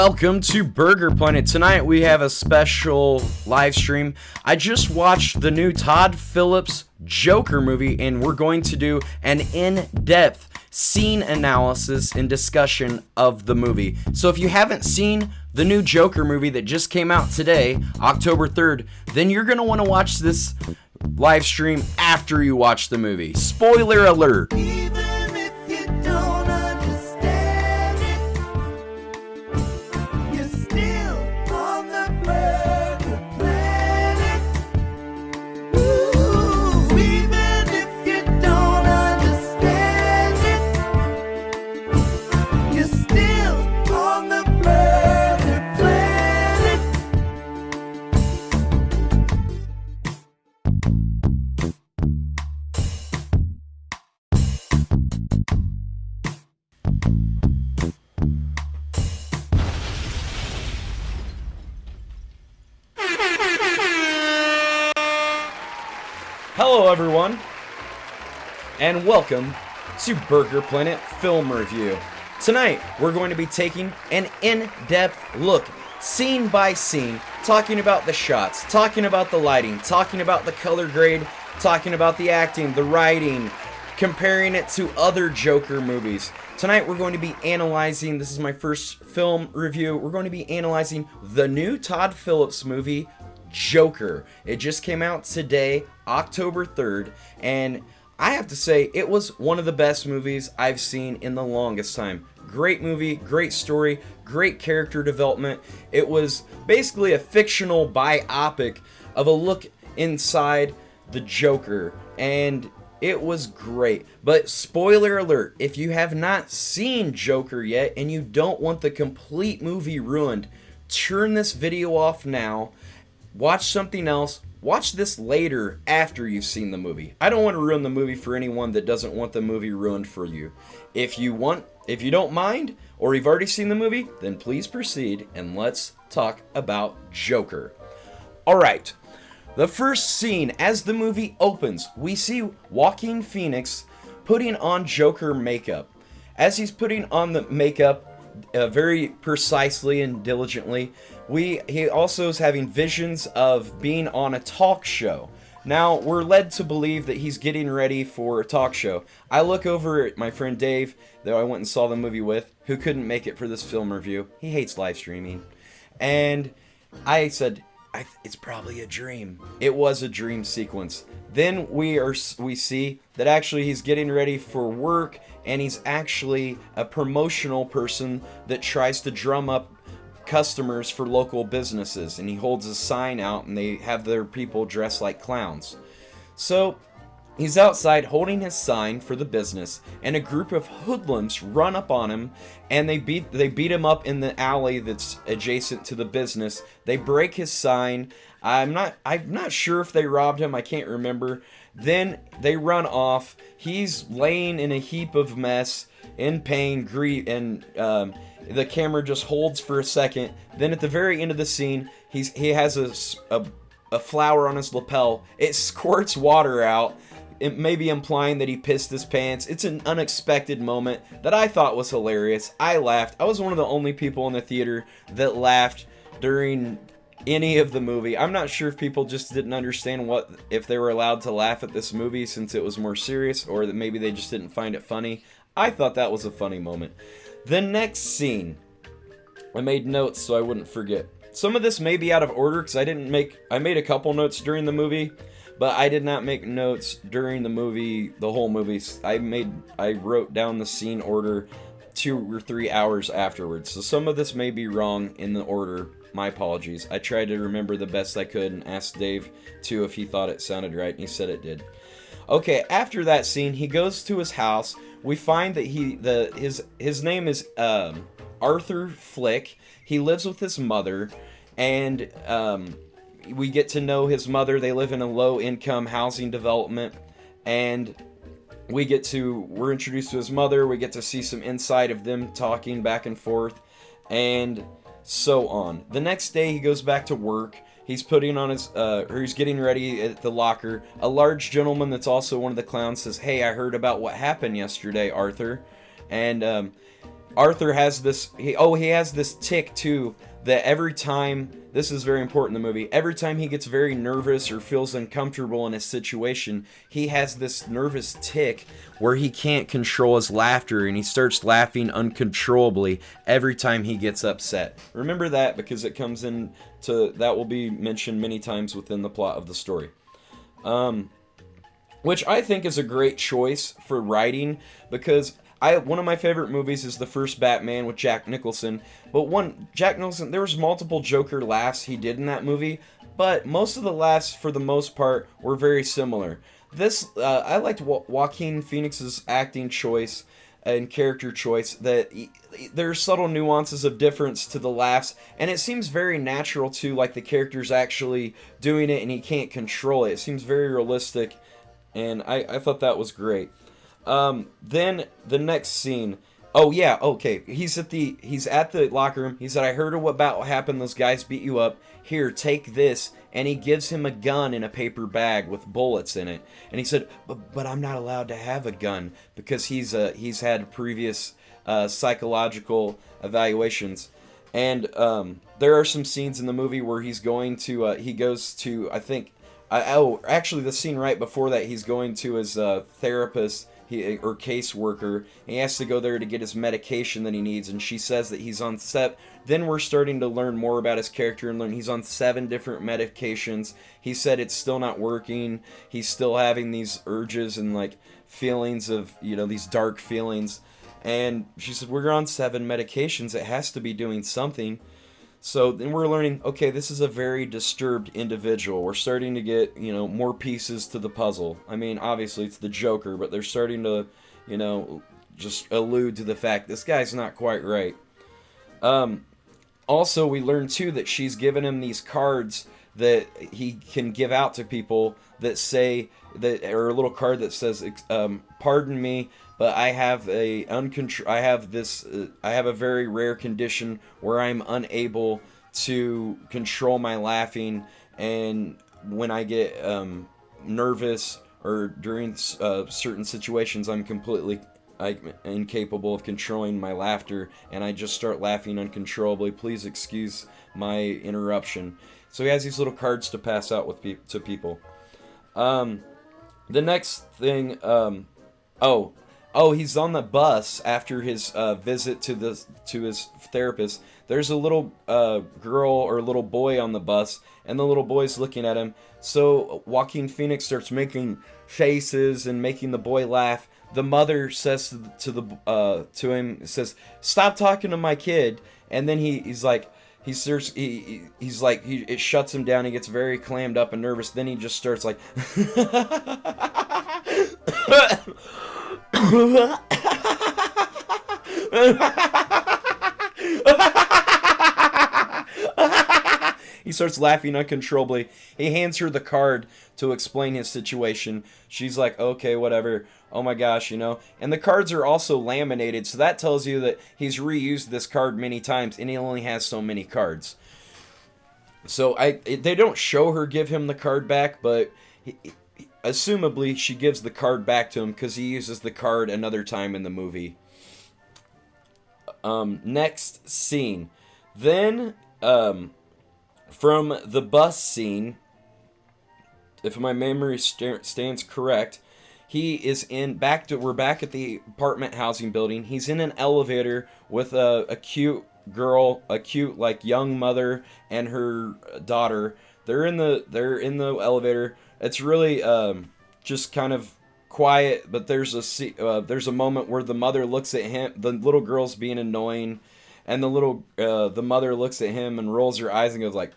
Welcome to Burger Planet. Tonight we have a special live stream. I just watched the new Todd Phillips Joker movie, and we're going to do an in-depth scene analysis and discussion of the movie. So if you haven't seen the new Joker movie that just came out today, October 3rd, then you're going to want to watch this live stream after you watch the movie. Spoiler alert. Hello everyone, and welcome to Burger Planet Film Review. Tonight, we're going to be taking an in-depth look, scene by scene, talking about the shots, talking about the lighting, talking about the color grade, talking about the acting, the writing, comparing it to other Joker movies. Tonight, we're going to be analyzing, this is my first film review, we're going to be analyzing the new Todd Phillips movie, Joker. It just came out today, October 3rd, and I have to say it was one of the best movies I've seen in the longest time. Great movie, great story, great character development. It was basically a fictional biopic of a look inside the Joker, and it was great. But spoiler alert, if you have not seen Joker yet and you don't want the complete movie ruined, turn this video off now. Watch something else. Watch this later after you've seen the movie. I don't want to ruin the movie for anyone that doesn't want the movie ruined for you. If you don't mind, or you've already seen the movie, then please proceed and let's talk about Joker. Alright, the first scene as the movie opens, we see Joaquin Phoenix putting on Joker makeup. As he's putting on the makeup, very precisely and diligently, he also is having visions of being on a talk show. Now, we're led to believe that he's getting ready for a talk show. I look over at my friend Dave, that I went and saw the movie with, who couldn't make it for this film review. He hates live streaming. And I said, it's probably a dream. It was a dream sequence. Then we see that actually he's getting ready for work, and he's actually a promotional person that tries to drum up customers for local businesses, and he holds a sign out and they have their people dressed like clowns. So he's outside holding his sign for the business, and a group of hoodlums run up on him, and they beat him up in the alley that's adjacent to the business. They break his sign. I'm not sure if they robbed him. I can't remember. Then they run off. He's laying in a heap of mess, in pain, grief, and the camera just holds for a second. Then at the very end of the scene, he has a flower on his lapel. It squirts water out. It may be implying that he pissed his pants. It's an unexpected moment that I thought was hilarious. I laughed. I was one of the only people in the theater that laughed during any of the movie. I'm not sure if people just didn't understand if they were allowed to laugh at this movie since it was more serious, or that maybe they just didn't find it funny. I thought that was a funny moment. The next scene, I made notes so I wouldn't forget. Some of this may be out of order because I made a couple notes during the movie, but I did not make notes during the whole movie. I wrote down the scene order 2 or 3 hours afterwards. So some of this may be wrong in the order. My apologies. I tried to remember the best I could and asked Dave too if he thought it sounded right, and he said it did. Okay, after that scene, he goes to his house. We find that his name is Arthur Flick. He lives with his mother, and we get to know his mother. They live in a low-income housing development, and we're introduced to his mother. We get to see some insight of them talking back and forth, and so on. The next day, he goes back to work. He's putting on he's getting ready at the locker. A large gentleman that's also one of the clowns says, "Hey, I heard about what happened yesterday, Arthur." And Arthur has this, he has this tick too, that every time, this is very important in the movie, every time he gets very nervous or feels uncomfortable in a situation, he has this nervous tick where he can't control his laughter, and he starts laughing uncontrollably every time he gets upset. Remember that, because it comes in to, that will be mentioned many times within the plot of the story. Which I think is a great choice for writing, because one of my favorite movies is the first Batman with Jack Nicholson, but Jack Nicholson, there was multiple Joker laughs he did in that movie, but most of the laughs, for the most part, were very similar. This, I liked Joaquin Phoenix's acting choice and character choice, that there's subtle nuances of difference to the laughs, and it seems very natural too, like the character's actually doing it and he can't control it. It seems very realistic, and I thought that was great. Then the next scene. Oh yeah, okay. He's at the locker room. He said, "I heard about what happened. Those guys beat you up. Here, take this." And he gives him a gun in a paper bag with bullets in it. And he said, "But I'm not allowed to have a gun," because he's had previous psychological evaluations. And there are some scenes in the movie where he goes to, I think, actually the scene right before that, he's going to his therapist or caseworker. He has to go there to get his medication that he needs, and she says that he's on then we're starting to learn more about his character and learn he's on 7 different medications. He said it's still not working. He's still having these urges and like feelings of, these dark feelings. And she said, "We're on 7 medications. It has to be doing something." So then we're learning, okay, this is a very disturbed individual. We're starting to get, more pieces to the puzzle. I mean, obviously it's the Joker, but they're starting to, just allude to the fact this guy's not quite right. Also, we learn too that she's given him these cards that he can give out to people that say that, or a little card that says, "Pardon me, but I have I have a very rare condition where I'm unable to control my laughing, and when I get nervous or during certain situations, I'm incapable of controlling my laughter, and I just start laughing uncontrollably. Please excuse my interruption." So he has these little cards to pass out to people. The next thing, he's on the bus after his visit to his therapist. There's a little girl or little boy on the bus, and the little boy's looking at him. So Joaquin Phoenix starts making faces and making the boy laugh. The mother says to him, says, "Stop talking to my kid." And then it shuts him down. He gets very clammed up and nervous. Then he just starts like he starts laughing uncontrollably. He hands her the card to explain his situation. She's like, "Okay, whatever." Oh my gosh, And the cards are also laminated, so that tells you that he's reused this card many times, and he only has so many cards. So they don't show her give him the card back, but assumably she gives the card back to him because he uses the card another time in the movie. Next scene. Then, from the bus scene, if my memory stands correct, he is we're back at the apartment housing building. He's in an elevator with a cute girl, like young mother and her daughter. They're in the elevator. It's really just kind of quiet, but there's a moment where the mother looks at him, the little girl's being annoying, and the mother looks at him and rolls her eyes and goes like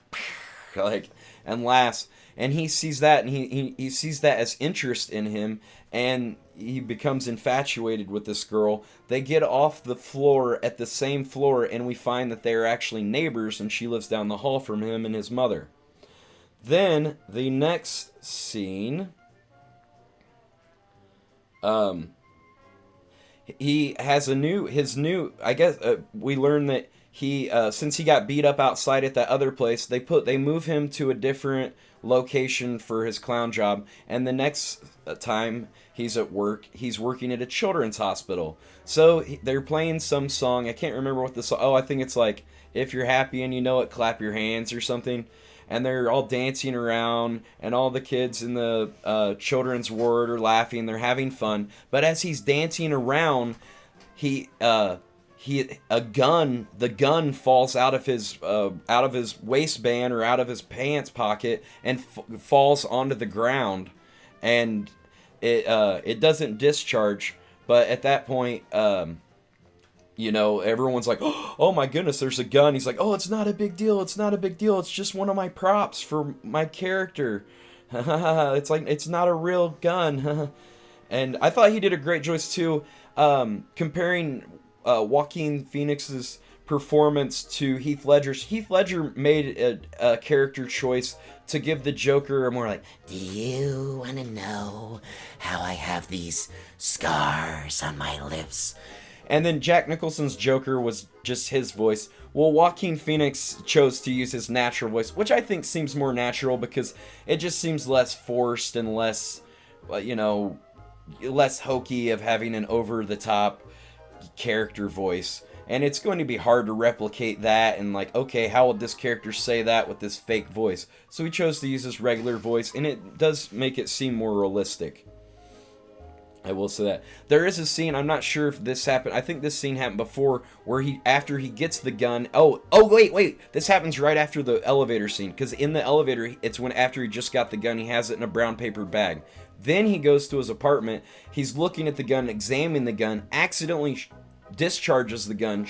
and laughs. And he sees that, and he sees that as interest in him, and he becomes infatuated with this girl. They get off the floor at the same floor, and we find that they're actually neighbors, and she lives down the hall from him and his mother. Then, the next scene, he has we learn that he since he got beat up outside at that other place, they move him to a different location for his clown job, and the next time he's at work, he's working at a children's hospital. So they're playing some song. I can't remember what the song. Oh, I think it's like "If You're Happy and You Know It, Clap Your Hands" or something. And they're all dancing around, and all the kids in the children's ward are laughing. They're having fun. But as he's dancing around, the gun falls out of his waistband or out of his pants pocket and falls onto the ground, and it doesn't discharge. But at that point, everyone's like, "Oh my goodness, there's a gun." He's like, "Oh, it's not a big deal. It's not a big deal. It's just one of my props for my character." It's like, it's not a real gun. And I thought he did a great choice too, comparing Joaquin Phoenix's performance to Heath Ledger's. Heath Ledger made a character choice to give the Joker a more like, "Do you want to know how I have these scars on my lips?" And then Jack Nicholson's Joker was just his voice. Well, Joaquin Phoenix chose to use his natural voice, which I think seems more natural because it just seems less forced and less, less hokey of having an over-the-top character voice. And it's going to be hard to replicate that and like, okay, how would this character say that with this fake voice? So he chose to use his regular voice, and it does make it seem more realistic. I will say that. There is a scene, I'm not sure if this happened, I think this scene happened before, where after he gets the gun, wait, this happens right after the elevator scene, because in the elevator, it's after he just got the gun, he has it in a brown paper bag. Then he goes to his apartment, he's looking at the gun, examining the gun, accidentally discharges the gun,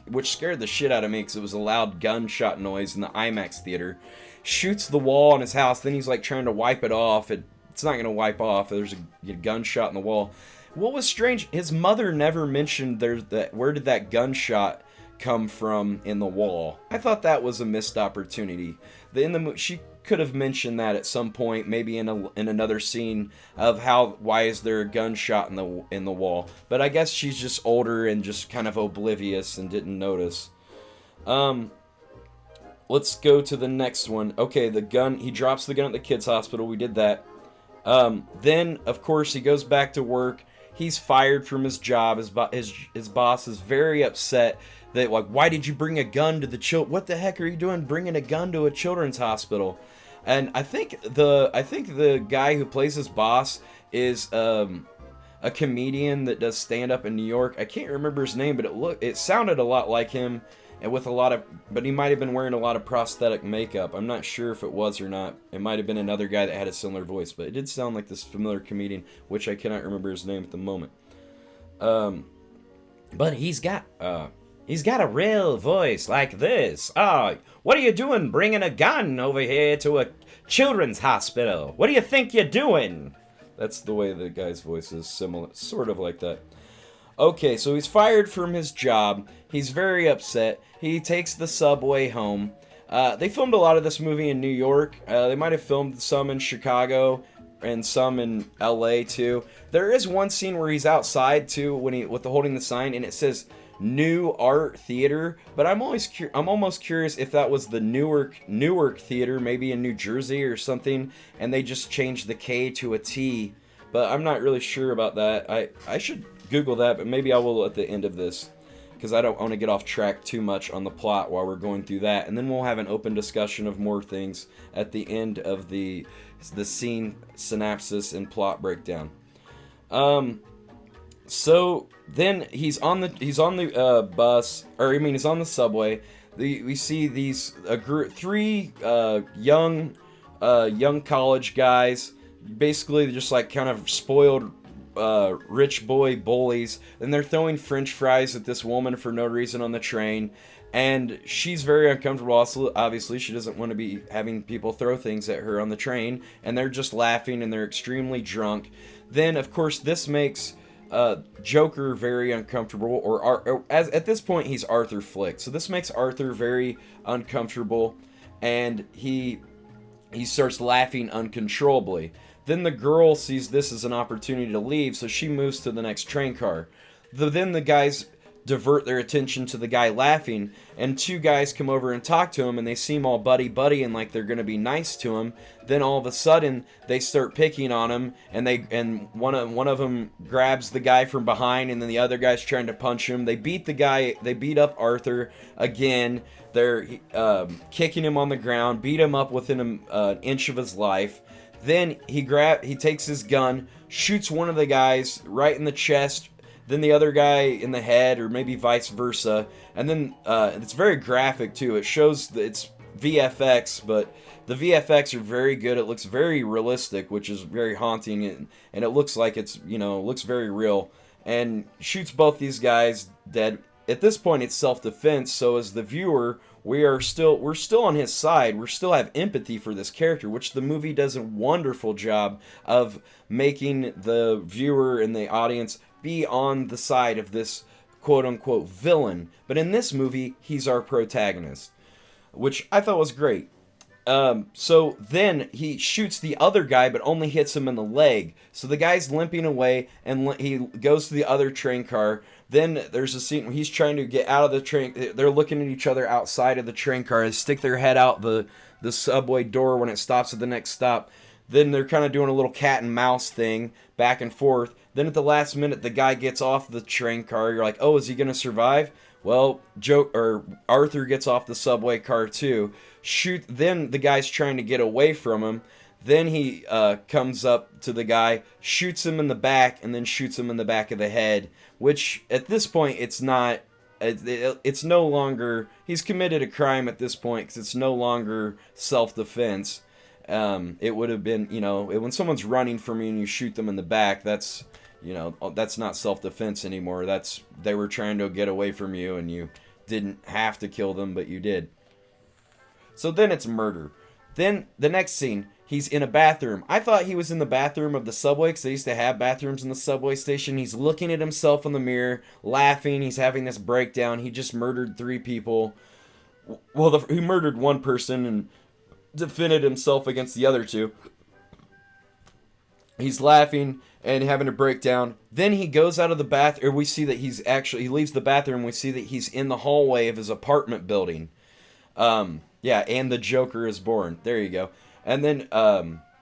which scared the shit out of me, because it was a loud gunshot noise in the IMAX theater, shoots the wall in his house, then he's like trying to wipe it off. It's not going to wipe off. There's a gunshot in the wall. What was strange, his mother never mentioned where did that gunshot come from in the wall. I thought that was a missed opportunity. She could have mentioned that at some point, maybe in another scene of why is there a gunshot in the wall. But I guess she's just older and just kind of oblivious and didn't notice. Let's go to the next one. Okay, the gun. He drops the gun at the kids' hospital. We did that. Then, of course, he goes back to work. He's fired from his job. His boss is very upset that, like, why did you bring a gun to the what the heck are you doing bringing a gun to a children's hospital? And I think the guy who plays his boss is a comedian that does stand up in New York. I can't remember his name, but it sounded a lot like him, and but he might have been wearing a lot of prosthetic makeup. I'm not sure if it was or not. It might have been another guy that had a similar voice, but it did sound like this familiar comedian, which I cannot remember his name at the moment. But he's got a real voice like this. What are you doing bringing a gun over here to a children's hospital? What do you think you're doing? That's the way the guy's voice is, similar, sort of like that. Okay, so he's fired from his job. He's very upset. He takes the subway home. They filmed a lot of this movie in New York. They might have filmed some in Chicago and some in LA too. There is one scene where he's outside too with holding the sign, and it says New Art Theater. But I'm almost curious if that was the Newark Theater, maybe in New Jersey or something, and they just changed the K to a T. But I'm not really sure about that. I should Google that, but maybe I will at the end of this, because I don't want to get off track too much on the plot while we're going through that, and then we'll have an open discussion of more things at the end of the scene synopsis and plot breakdown. So then he's on the bus, or I mean he's on the subway. We see these three young college guys, basically just like kind of spoiled rich boy bullies, and they're throwing french fries at this woman for no reason on the train, and she's very uncomfortable. Also, obviously she doesn't want to be having people throw things at her on the train, and they're just laughing, and they're extremely drunk. Then of course this makes Joker very uncomfortable, or as at this point he's Arthur Flick, so this makes Arthur very uncomfortable, and he starts laughing uncontrollably. Then the girl sees this as an opportunity to leave, so she moves to the next train car. Then the guys divert their attention to the guy laughing, and two guys come over and talk to him, and they seem all buddy and like they're gonna be nice to him. Then all of a sudden they start picking on him, and one of them grabs the guy from behind, and then the other guy's trying to punch him. They beat up Arthur again. They're kicking him on the ground, beat him up within an inch of his life. Then he takes his gun, shoots one of the guys right in the chest, then the other guy in the head, or maybe vice versa. And then it's very graphic too. It shows that it's VFX, but the VFX are very good. It looks very realistic, which is very haunting, and it looks like it's, looks very real. And shoots both these guys dead. At this point, it's self-defense, so as the viewer, we're still on his side. We still have empathy for this character, which the movie does a wonderful job of making the viewer and the audience be on the side of this quote-unquote villain. But in this movie, he's our protagonist, which I thought was great. So then he shoots the other guy, but only hits him in the leg. So the guy's limping away, and he goes to the other train car. Then there's a scene where he's trying to get out of the train. They're looking at each other outside of the train car. They stick their head out the subway door when it stops at the next stop. Then they're kind of doing a little cat and mouse thing, back and forth. Then at the last minute, the guy gets off the train car. You're like, oh, is he going to survive? Well, Arthur gets off the subway car too. Then the guy's trying to get away from him. Then he comes up to the guy, shoots him in the back, and then shoots him in the back of the head. Which at this point, it's not. It's no longer. He's committed a crime at this point because it's no longer self-defense. It would have been, when someone's running from you and you shoot them in the back, that's not self-defense anymore. They were trying to get away from you, and you didn't have to kill them, but you did. So then it's murder. Then the next scene, he's in a bathroom. I thought he was in the bathroom of the subway, because they used to have bathrooms in the subway station. He's looking at himself in the mirror, laughing. He's having this breakdown. He just murdered 3 people. Well, he murdered 1 person and defended himself against the other 2. He's laughing and having a breakdown. Then he goes out of the bathroom. We see that he leaves the bathroom. We see that he's in the hallway of his apartment building. And the Joker is born. There you go. And then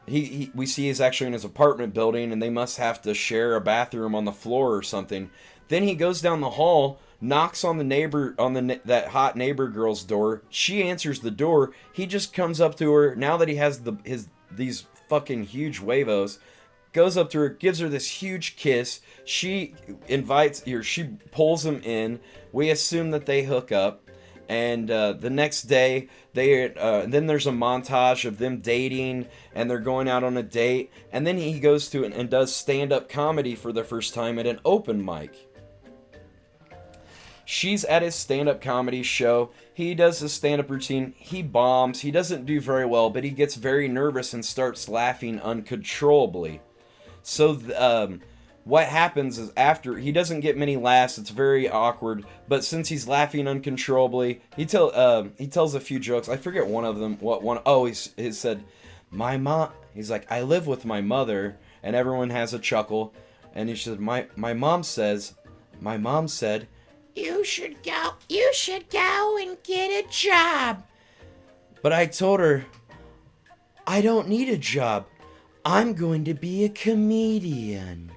we see he's actually in his apartment building, and they must have to share a bathroom on the floor or something. Then he goes down the hall, knocks on that hot neighbor girl's door. She answers the door. He just comes up to her. Now that he has these fucking huge huevos, goes up to her, gives her this huge kiss. She pulls him in. We assume that they hook up. And the next day, then there's a montage of them dating, and they're going out on a date. And then he goes to and does stand-up comedy for the first time at an open mic. She's at his stand-up comedy show. He does his stand-up routine. He bombs. He doesn't do very well, but he gets very nervous and starts laughing uncontrollably. So what happens is, after he doesn't get many laughs, it's very awkward. But since he's laughing uncontrollably, he tells a few jokes. I forget one of them. What one? Oh, he said, "My mom." He's like, "I live with my mother," and everyone has a chuckle. And he said, "My mom said, You should go and get a job." But I told her, I don't need a job. I'm going to be a comedian.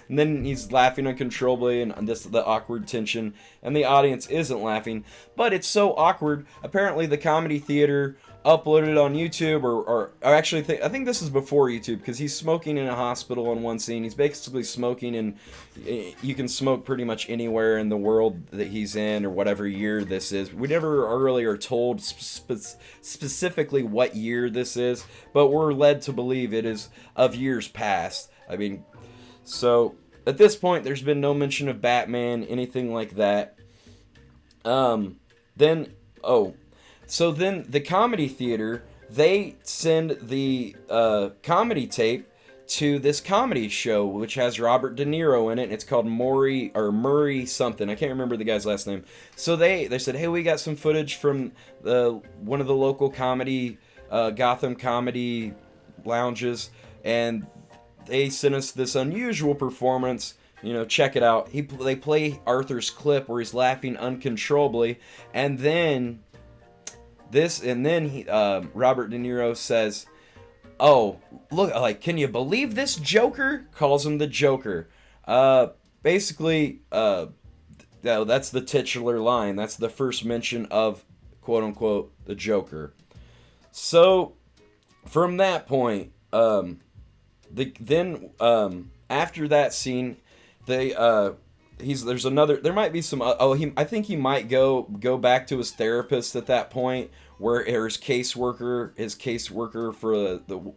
And then he's laughing uncontrollably, and the awkward tension, and the audience isn't laughing, but it's so awkward. Apparently the Comedy Theater uploaded it on YouTube, or actually I think this is before YouTube, because he's smoking in a hospital in one scene. He's basically smoking, and you can smoke pretty much anywhere in the world that he's in, or whatever year this is. We never really are told specifically what year this is, but we're led to believe it is of years past. So at this point, there's been no mention of Batman, anything like that. So then the Comedy Theater, they send the comedy tape to this comedy show, which has Robert De Niro in it. And it's called Murray something. I can't remember the guy's last name. So they said, hey, we got some footage from one of the local comedy, Gotham comedy lounges, and they sent us this unusual performance. Check it out. They play Arthur's clip where he's laughing uncontrollably, and then Robert De Niro says, "Oh, look, like, can you believe this Joker?" Calls him the Joker. Basically, that's the titular line. That's the first mention of, quote unquote, the Joker. So, from that point, after that scene, there might be some, I think he might go back to his therapist at that point, where his caseworker for the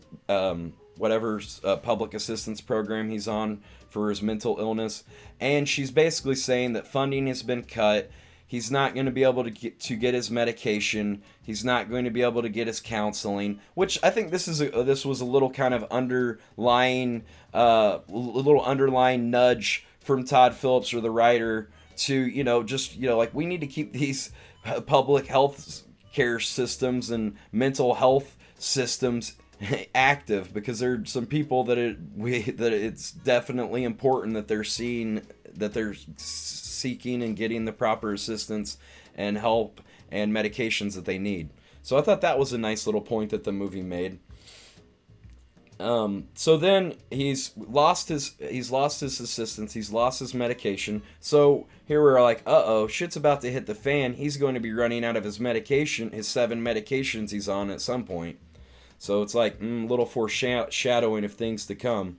whatever public assistance program he's on for his mental illness, and she's basically saying that funding has been cut. He's not going to be able to get his medication. He's not going to be able to get his counseling, which I think this was a little kind of underlying nudge from Todd Phillips, or the writer, to like, we need to keep these public health care systems and mental health systems active, because there are some people that it's definitely important that they're seeking and getting the proper assistance and help and medications that they need. So I thought that was a nice little point that the movie made. So then he's lost his assistance, he's lost his medication. So here we're like, shit's about to hit the fan. He's going to be running out of his medication, his 7 medications he's on at some point. So it's like little foreshadowing of things to come.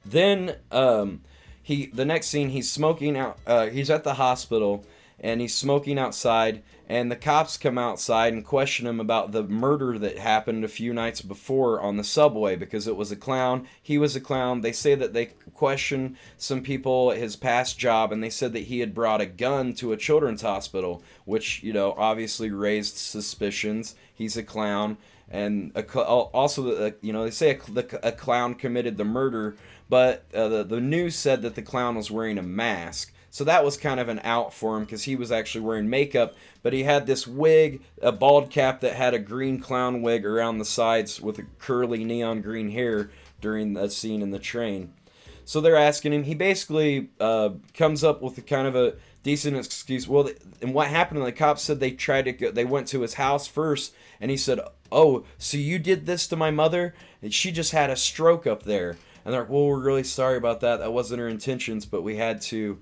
Then the next scene, he's smoking out. He's at the hospital and he's smoking outside, and the cops come outside and question him about the murder that happened a few nights before on the subway, because it was a clown. He was a clown. They say that they questioned some people at his past job, and they said that he had brought a gun to a children's hospital, which, obviously raised suspicions. He's a clown. And also, they say a clown committed the murder, but the news said that the clown was wearing a mask. So that was kind of an out for him, because he was actually wearing makeup, but he had this wig, a bald cap that had a green clown wig around the sides with a curly neon green hair during the scene in the train. So they're asking him. He basically comes up with a kind of a decent excuse. Well, and what happened? The cops said they went to his house first, and he said, "Oh, so you did this to my mother? And she just had a stroke up there." And they're like, "Well, we're really sorry about that. That wasn't her intentions, but we had to,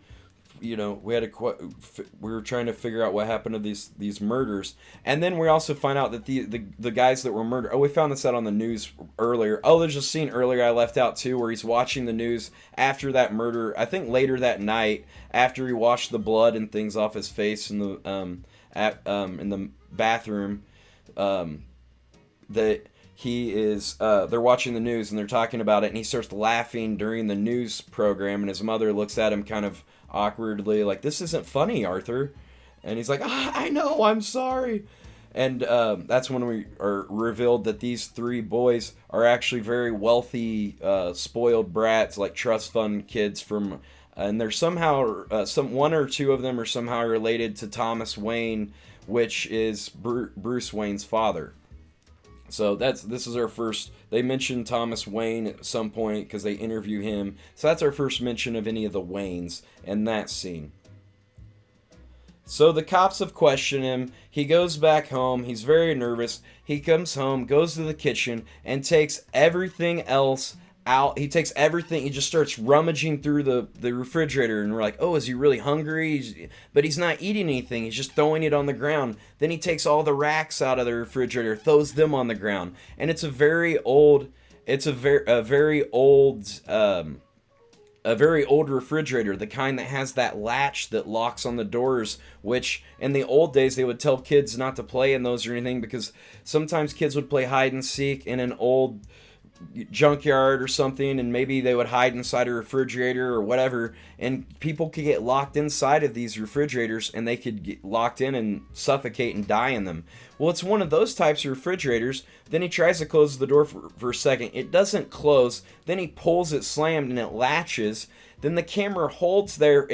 we were trying to figure out what happened to these murders." And then we also find out that the guys that were murdered. Oh, we found this out on the news earlier. Oh, there's a scene earlier I left out too, where he's watching the news after that murder. I think later that night, after he washed the blood and things off his face in the in the bathroom, that he is they're watching the news and they're talking about it, and he starts laughing during the news program, and his mother looks at him kind of awkwardly like, "This isn't funny, Arthur." And he's like, "I know, I'm sorry." And that's when we are revealed that these 3 boys are actually very wealthy, spoiled brats, like trust fund kids from, and they're somehow, one or two of them are somehow related to Thomas Wayne, which is Bruce Wayne's father. So this is our first. They mention Thomas Wayne at some point because they interview him. So that's our first mention of any of the Waynes in that scene. So the cops have questioned him. He goes back home. He's very nervous. He comes home, goes to the kitchen, and takes everything else out. He takes everything. He just starts rummaging through the refrigerator, and we're like, "Oh, is he really hungry?" But he's not eating anything. He's just throwing it on the ground. Then he takes all the racks out of the refrigerator, throws them on the ground, and it's a very old refrigerator, the kind that has that latch that locks on the doors, which in the old days they would tell kids not to play in those or anything, because sometimes kids would play hide and seek in an old junkyard or something, and maybe they would hide inside a refrigerator or whatever, and people could get locked inside of these refrigerators, and they could get locked in and suffocate and die in them. Well, it's one of those types of refrigerators. Then he tries to close the door for a second. It doesn't close. Then he pulls it slammed and it latches. Then the camera holds there.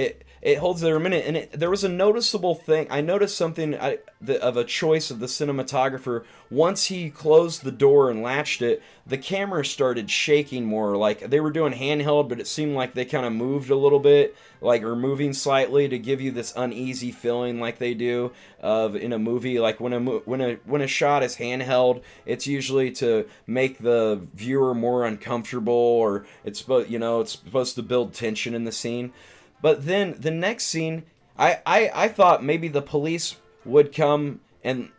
It holds there a minute, and there was a noticeable thing. I noticed something of a choice of the cinematographer. Once he closed the door and latched it, the camera started shaking more. Like they were doing handheld, but it seemed like they kind of moved a little bit, like or moving slightly to give you this uneasy feeling, like they do in a movie. Like when a shot is handheld, it's usually to make the viewer more uncomfortable, or it's supposed to build tension in the scene. But then the next scene, I thought maybe the police would come and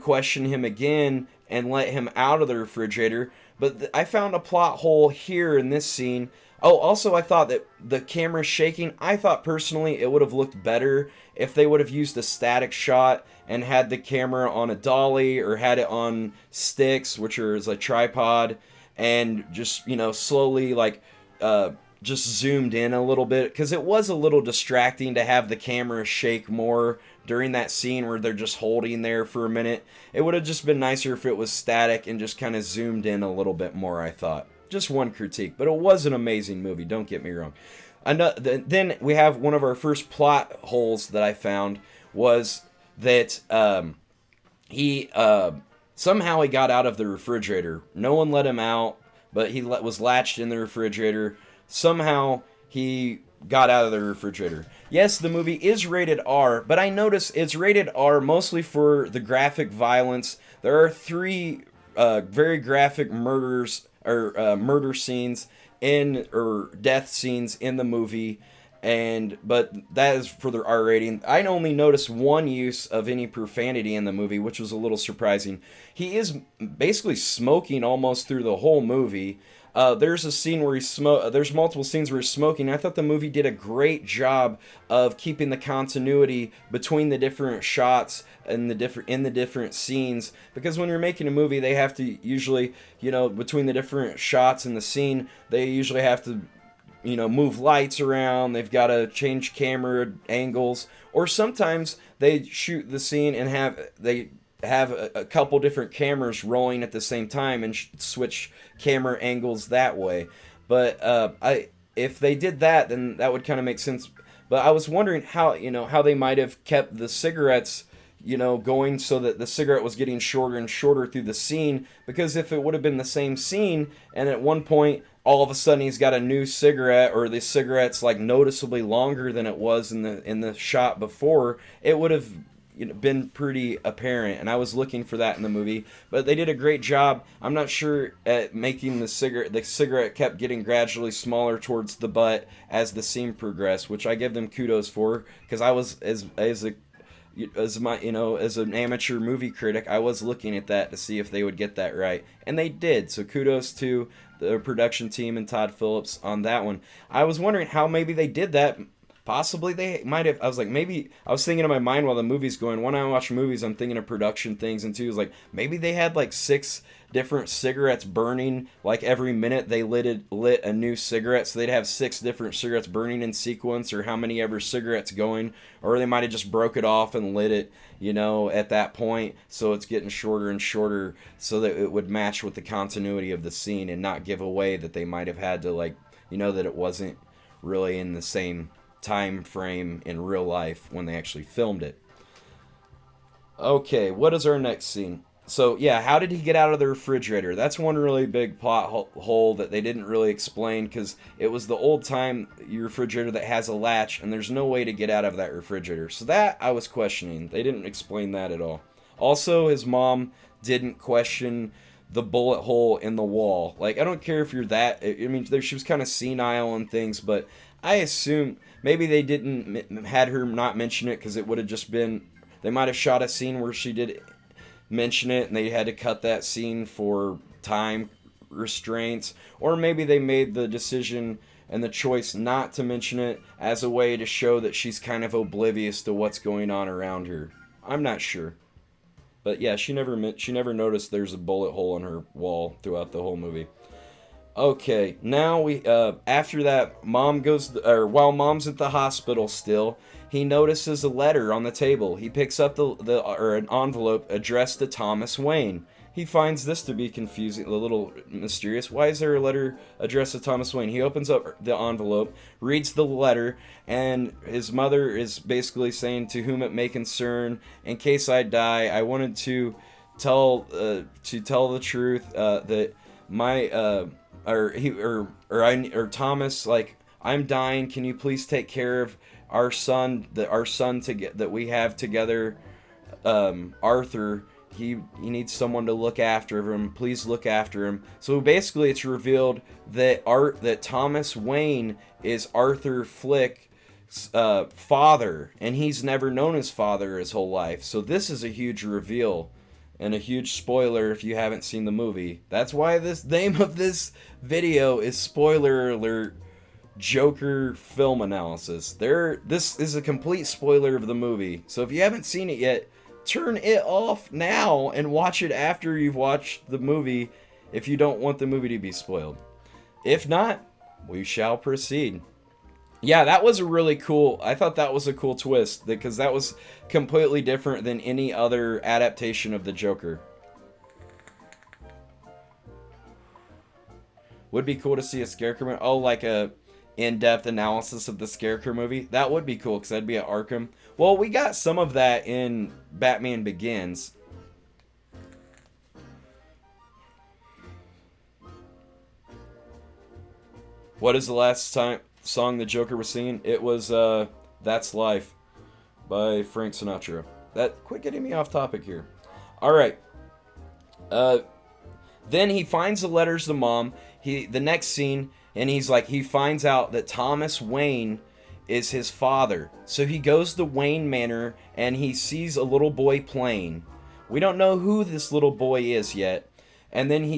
question him again and let him out of the refrigerator. But I found a plot hole here in this scene. Oh, also I thought that the camera's shaking. I thought personally it would have looked better if they would have used a static shot and had the camera on a dolly or had it on sticks, which is a tripod, and just, slowly just zoomed in a little bit, because it was a little distracting to have the camera shake more during that scene where they're just holding there for a minute. It would have just been nicer if it was static and just kind of zoomed in a little bit more, I thought. Just one critique, but it was an amazing movie, don't get me wrong. Then we have one of our first plot holes that I found was that somehow he got out of the refrigerator. No one let him out, but he was latched in the refrigerator. Somehow he got out of the refrigerator. Yes, the movie is rated R, but I notice it's rated R mostly for the graphic violence. There are 3 very graphic murder scenes or death scenes in the movie, but that is for the R rating. I only noticed 1 use of any profanity in the movie, which was a little surprising. He is basically smoking almost through the whole movie. There's a scene where there's multiple scenes where he's smoking. I thought the movie did a great job of keeping the continuity between the different shots and the different scenes, because when you're making a movie, they have to usually, between the different shots in the scene, they usually have to, move lights around. They've got to change camera angles, or sometimes they shoot the scene and have a couple different cameras rolling at the same time and switch camera angles that way. But if they did that, then that would kind of make sense. But I was wondering how they might have kept the cigarettes going so that the cigarette was getting shorter and shorter through the scene, because if it would have been the same scene and at one point all of a sudden he's got a new cigarette, or the cigarette's like noticeably longer than it was in the shot before, it would have been pretty apparent, and I was looking for that in the movie. But they did a great job. I'm not sure at making the cigarette kept getting gradually smaller towards the butt as the scene progressed, which I give them kudos for, because I was as an amateur movie critic, I was looking at that to see if they would get that right, and they did. So kudos to the production team and Todd Phillips on that one. I was wondering how maybe they did that. Possibly they might have. I was thinking in my mind while the movie's going. When I watch movies, I'm thinking of production things, and 2 is like maybe they had like 6 different cigarettes burning. Like every minute they lit a new cigarette, so they'd have 6 different cigarettes burning in sequence, or how many ever cigarettes going. Or they might have just broke it off and lit it, at that point, so it's getting shorter and shorter, so that it would match with the continuity of the scene and not give away that they might have had to that it wasn't really in the same time frame in real life when they actually filmed it. Okay, what is our next scene? So yeah, how did he get out of the refrigerator? That's one really big plot hole that they didn't really explain, because it was the old time refrigerator that has a latch, and there's no way to get out of that refrigerator. So that I was questioning. They didn't explain that at all. Also, his mom didn't question the bullet hole in the wall. Like, I don't care if you're that, she was kind of senile and things, but I assume maybe they didn't had her not mention it, because it would have just been, they might have shot a scene where she did mention it and they had to cut that scene for time restraints, or maybe they made the decision and the choice not to mention it as a way to show that she's kind of oblivious to what's going on around her. I'm not sure. But yeah, she never noticed there's a bullet hole in her wall throughout the whole movie. Okay, now we after that, while Mom's at the hospital still, he notices a letter on the table. He picks up an envelope addressed to Thomas Wayne. He finds this to be confusing, a little mysterious. Why is there a letter addressed to Thomas Wayne? He opens up the envelope, reads the letter, and his mother is basically saying, "To whom it may concern, in case I die, I wanted to tell the truth that my Thomas, like, I'm dying. Can you please take care of our son that we have together, Arthur? He needs someone to look after him. Please look after him." So basically, it's revealed that Thomas Wayne is Arthur Flick's father, and he's never known his father his whole life. So this is a huge reveal and a huge spoiler if you haven't seen the movie. That's why this name of this video is Spoiler Alert Joker Film Analysis. This is a complete spoiler of the movie. So if you haven't seen it yet, turn it off now and watch it after you've watched the movie if you don't want the movie to be spoiled. If not, we shall proceed. Yeah, that was a really cool, I thought that was a cool twist, because that was completely different than any other adaptation of the Joker. Would be cool to see a Scarecrow, like a in-depth analysis of the Scarecrow movie. That would be cool, because that'd be at Arkham. Well, we got some of that in Batman Begins. What is the last song the Joker was singing? It was That's Life by Frank Sinatra. Quit getting me off topic here. Alright. Then he finds the letters to Mom. The next scene, and he finds out that Thomas Wayne is his father. So he goes to Wayne Manor and he sees a little boy playing. We don't know who this little boy is yet. And then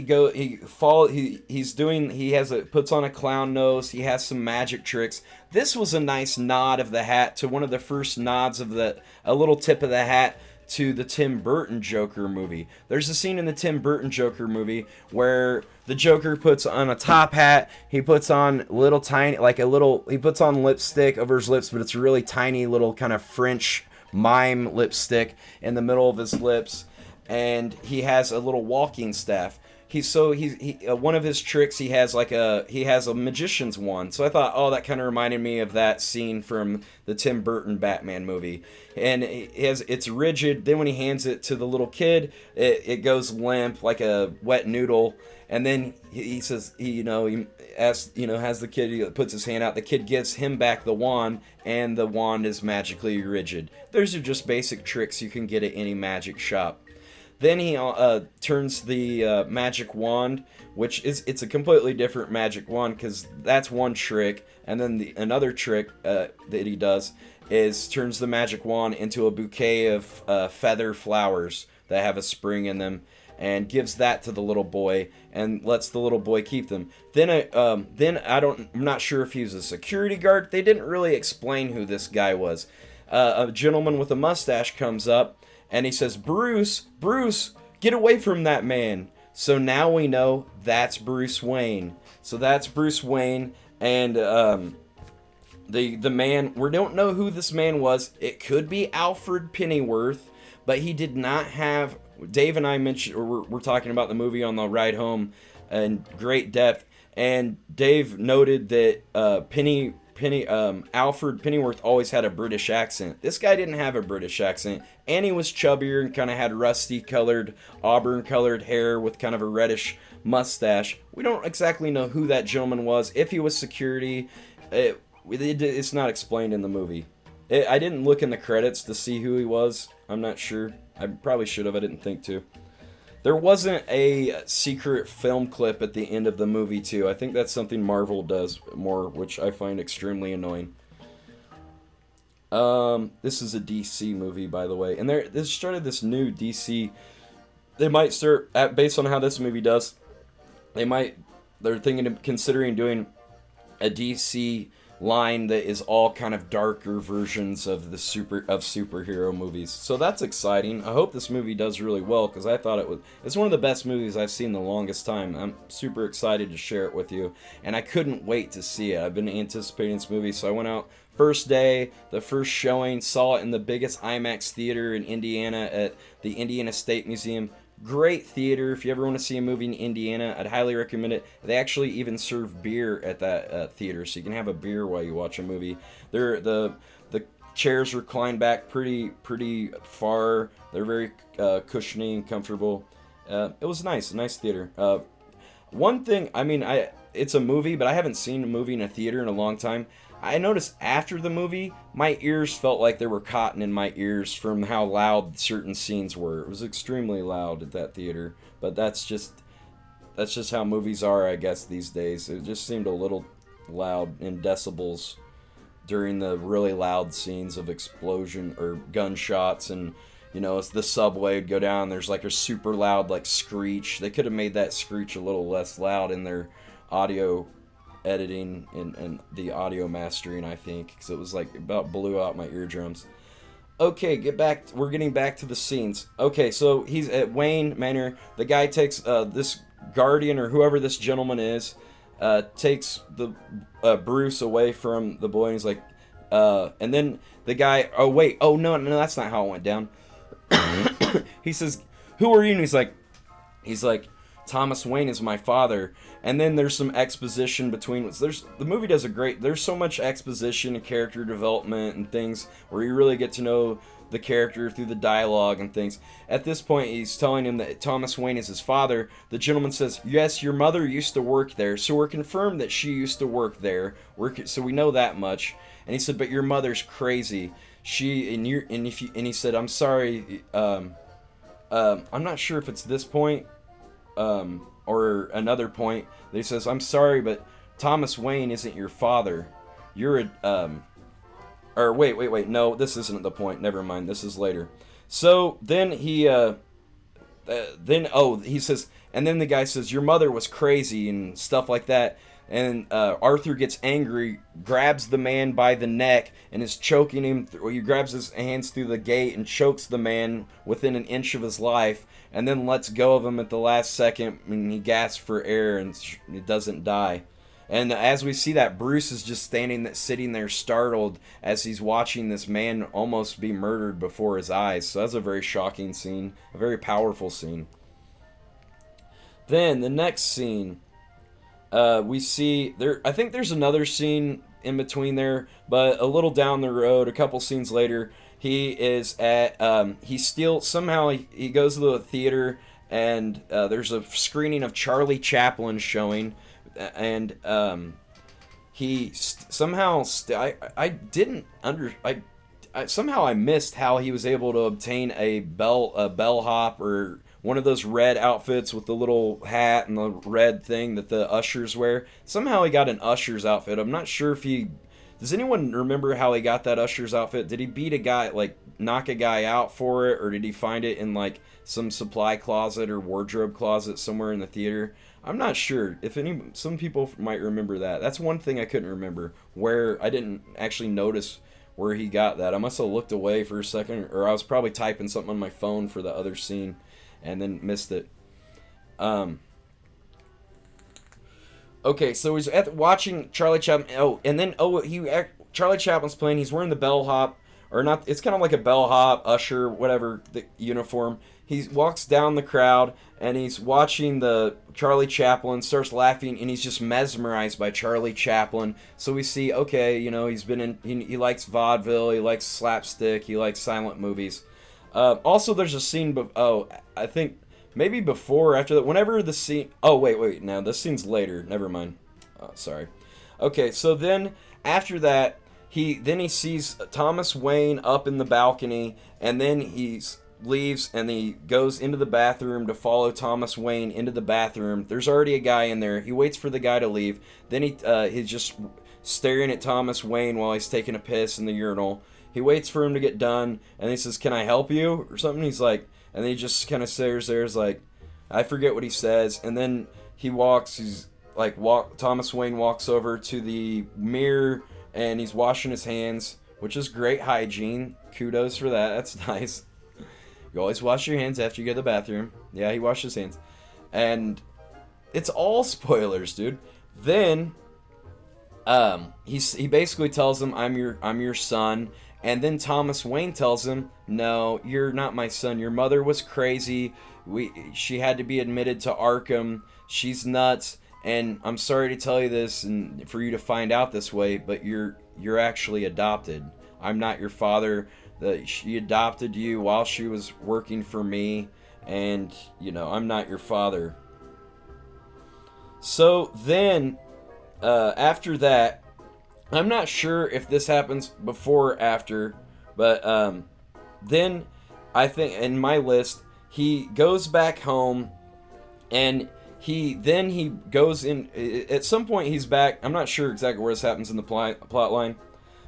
puts on a clown nose. He has some magic tricks. This was a nice nod of the hat to one of the first nods of a little tip of the hat to the Tim Burton Joker movie. There's a scene in the Tim Burton Joker movie where the Joker puts on a top hat. He puts on he puts on lipstick over his lips, but it's a really tiny little kind of French mime lipstick in the middle of his lips. And he has a little walking staff. One of his tricks, he has a magician's wand. So I thought, that kind of reminded me of that scene from the Tim Burton Batman movie. And it's rigid. Then when he hands it to the little kid, it goes limp like a wet noodle. And then he says, he has the kid, he puts his hand out. The kid gives him back the wand, and the wand is magically rigid. Those are just basic tricks you can get at any magic shop. Then he turns the magic wand, it's a completely different magic wand, because that's one trick. And then another trick that he does is turns the magic wand into a bouquet of feather flowers that have a spring in them, and gives that to the little boy and lets the little boy keep them. I'm not sure if he was a security guard. They didn't really explain who this guy was. A gentleman with a mustache comes up. And he says, Bruce, get away from that man. So now we know that's Bruce Wayne. So that's Bruce Wayne. And the man, we don't know who this man was. It could be Alfred Pennyworth. But he did not have... Dave and I mentioned, or we're talking about the movie on the ride home in great depth. And Dave noted that Alfred Pennyworth always had a British accent. This guy didn't have a British accent, and he was chubbier and kind of had rusty colored, auburn colored hair with kind of a reddish mustache. We don't exactly know who that gentleman was. If he was security, it's not explained in the movie. I didn't look in the credits to see who he was. I'm not sure. I probably should have. I didn't think to. There wasn't a secret film clip at the end of the movie, too. I think that's something Marvel does more, which I find extremely annoying. This is a DC movie, by the way. And they started this new DC... They might start, based on how this movie does, they're considering doing a DC line that is all kind of darker versions of superhero movies. So that's exciting. I hope this movie does really well, because I thought it's one of the best movies I've seen in the longest time. I'm super excited to share it with you, and I couldn't wait to see it. I've been anticipating this movie, so I went out First day, the first showing, saw it in the biggest IMAX theater in Indiana at the Indiana State Museum. Great theater. If you ever want to see a movie in Indiana, I'd highly recommend it. They actually even serve beer at that theater, so you can have a beer while you watch a movie. The chairs recline back pretty far. They're very cushiony and comfortable. It was nice, a nice theater. One thing, I mean, it's a movie, but I haven't seen a movie in a theater in a long time. I noticed after the movie, my ears felt like there were cotton in my ears from how loud certain scenes were. It was extremely loud at that theater, but that's just how movies are, I guess, these days. It just seemed a little loud in decibels during the really loud scenes of explosion or gunshots, and you know, as the subway would go down, there's like a super loud like screech. They could have made that screech a little less loud in their audio editing and the audio mastering, I think, because it was like about blew out my eardrums. Okay, we're getting back to the scenes. Okay, so he's at Wayne Manor. The guy takes this guardian or whoever this gentleman is, takes the Bruce away from the boy, and he's like, and then the guy, no, that's not how it went down. He says, "Who are you?" And he's like, "Thomas Wayne is my father." And then there's some exposition between. The movie does there's so much exposition and character development and things where you really get to know the character through the dialogue and things. At this point, he's telling him that Thomas Wayne is his father. The gentleman says, "Yes, your mother used to work there, so we're confirmed that she used to work there. So we know that much." And he said, "But your mother's crazy. He said, "I'm sorry. I'm not sure if it's this point." Or another point, that he says, "I'm sorry, but Thomas Wayne isn't your father. You're or wait, no, this isn't the point. Never mind, this is later." So then he says, and then the guy says, "Your mother was crazy," and stuff like that. And Arthur gets angry, grabs the man by the neck, and is choking him. He grabs his hands through the gate and chokes the man within an inch of his life, and then lets go of him at the last second, and he gasps for air, and he doesn't die. And as we see that, Bruce is just sitting there startled as he's watching this man almost be murdered before his eyes. So that's a very shocking scene, a very powerful scene. Then the next scene, we see there. I think there's another scene in between there, but a little down the road, a couple scenes later, he is at. Somehow he goes to the theater, and there's a screening of Charlie Chaplin showing, and he somehow somehow I missed how he was able to obtain a bellhop or one of those red outfits with the little hat and the red thing that the ushers wear. Somehow he got an usher's outfit. I'm not sure if does anyone remember how he got that usher's outfit? Did he beat a guy, like knock a guy out for it, or did he find it in like some supply closet or wardrobe closet somewhere in the theater? I'm not sure. Some people might remember that. That's one thing I couldn't remember, where I didn't actually notice where he got that. I must have looked away for a second, or I was probably typing something on my phone for the other scene and then missed it. Okay, so he's watching Charlie Chaplin. Charlie Chaplin's playing. He's wearing the bellhop, or not. It's kind of like a bellhop, usher, whatever the uniform. He walks down the crowd and he's watching the Charlie Chaplin, starts laughing, and he's just mesmerized by Charlie Chaplin. So we see, okay, he likes vaudeville, he likes slapstick, he likes silent movies. Also, there's a scene, I think maybe before or after that, whenever the scene, wait, no, this scene's later, never mind. Sorry. Okay, so then after that, he sees Thomas Wayne up in the balcony, and then he leaves and he goes into the bathroom to follow Thomas Wayne into the bathroom. There's already a guy in there. He waits for the guy to leave. Then he's just staring at Thomas Wayne while he's taking a piss in the urinal. He waits for him to get done, and he says, "Can I help you?" or something. He's like, and then he just kind of stares there. Is like, I forget what he says. And then he walks. Thomas Wayne walks over to the mirror, and he's washing his hands, which is great hygiene. Kudos for that. That's nice. You always wash your hands after you go to the bathroom. Yeah, he washed his hands. And it's all spoilers, dude. Then he basically tells him, I'm your son. And then Thomas Wayne tells him, no, you're not my son. Your mother was crazy. She had to be admitted to Arkham. She's nuts. And I'm sorry to tell you this and for you to find out this way, but you're actually adopted. I'm not your father. She adopted you while she was working for me, and I'm not your father. So then, after that, I'm not sure if this happens before or after, but then I think in my list he goes back home, and he goes in. At some point he's back. I'm not sure exactly where this happens in the plot line,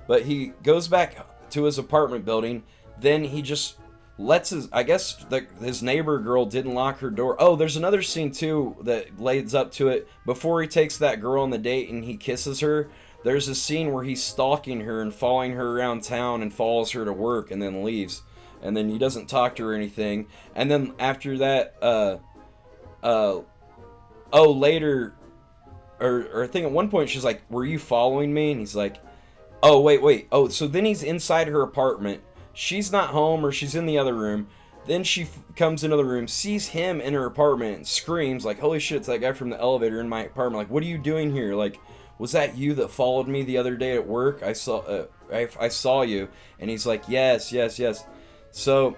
but he goes back to his apartment building. Then he just lets his neighbor girl didn't lock her door. Oh, there's another scene too that leads up to it. Before he takes that girl on the date and he kisses her, there's a scene where he's stalking her and following her around town and follows her to work and then leaves. And then he doesn't talk to her or anything. And then after that, later, or I think at one point she's like, were you following me? And he's like, oh, wait. Oh, so then he's inside her apartment. She's not home, or she's in the other room. Then she comes into the room, sees him in her apartment, and screams like, holy shit, it's that guy from the elevator in my apartment. Like, what are you doing here? Like, was that you that followed me the other day at work? I saw you. And he's like, yes. So,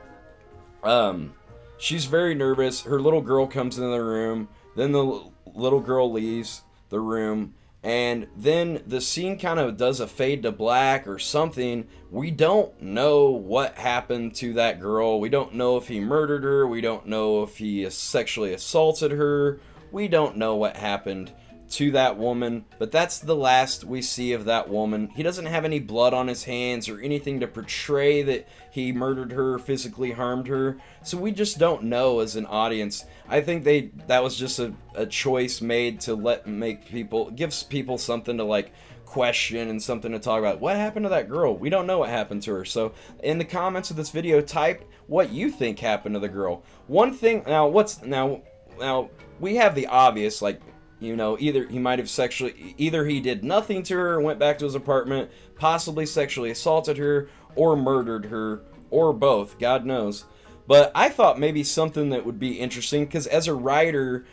she's very nervous. Her little girl comes into the room. Then the little girl leaves the room. And then the scene kind of does a fade to black or something. We don't know what happened to that girl. We don't know if he murdered her. We don't know if he sexually assaulted her. We don't know what happened to that woman. But that's the last we see of that woman. He doesn't have any blood on his hands or anything to portray that he murdered her, physically harmed her. So we just don't know as an audience. I think that was just a choice made to gives people something to like question and something to talk about. What happened to that girl? We don't know what happened to her. So in the comments of this video, type what you think happened to the girl. One thing now, we have the obvious, like, either he did nothing to her, went back to his apartment, possibly sexually assaulted her, or murdered her, or both, God knows. But I thought maybe something that would be interesting, because as a writer,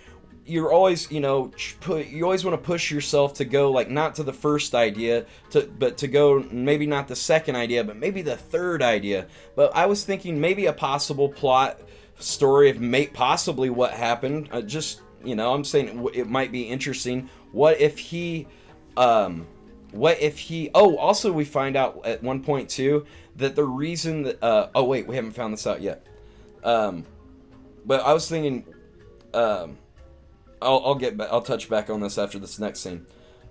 you're always, you always want to push yourself to go, like, not to the first idea, but to go, maybe not the second idea, but maybe the third idea. But I was thinking maybe a possible plot story of possibly what happened, I'm saying it might be interesting. What if he, also we find out at one point too, that the reason that, we haven't found this out yet. But I was thinking, I'll touch back on this after this next scene.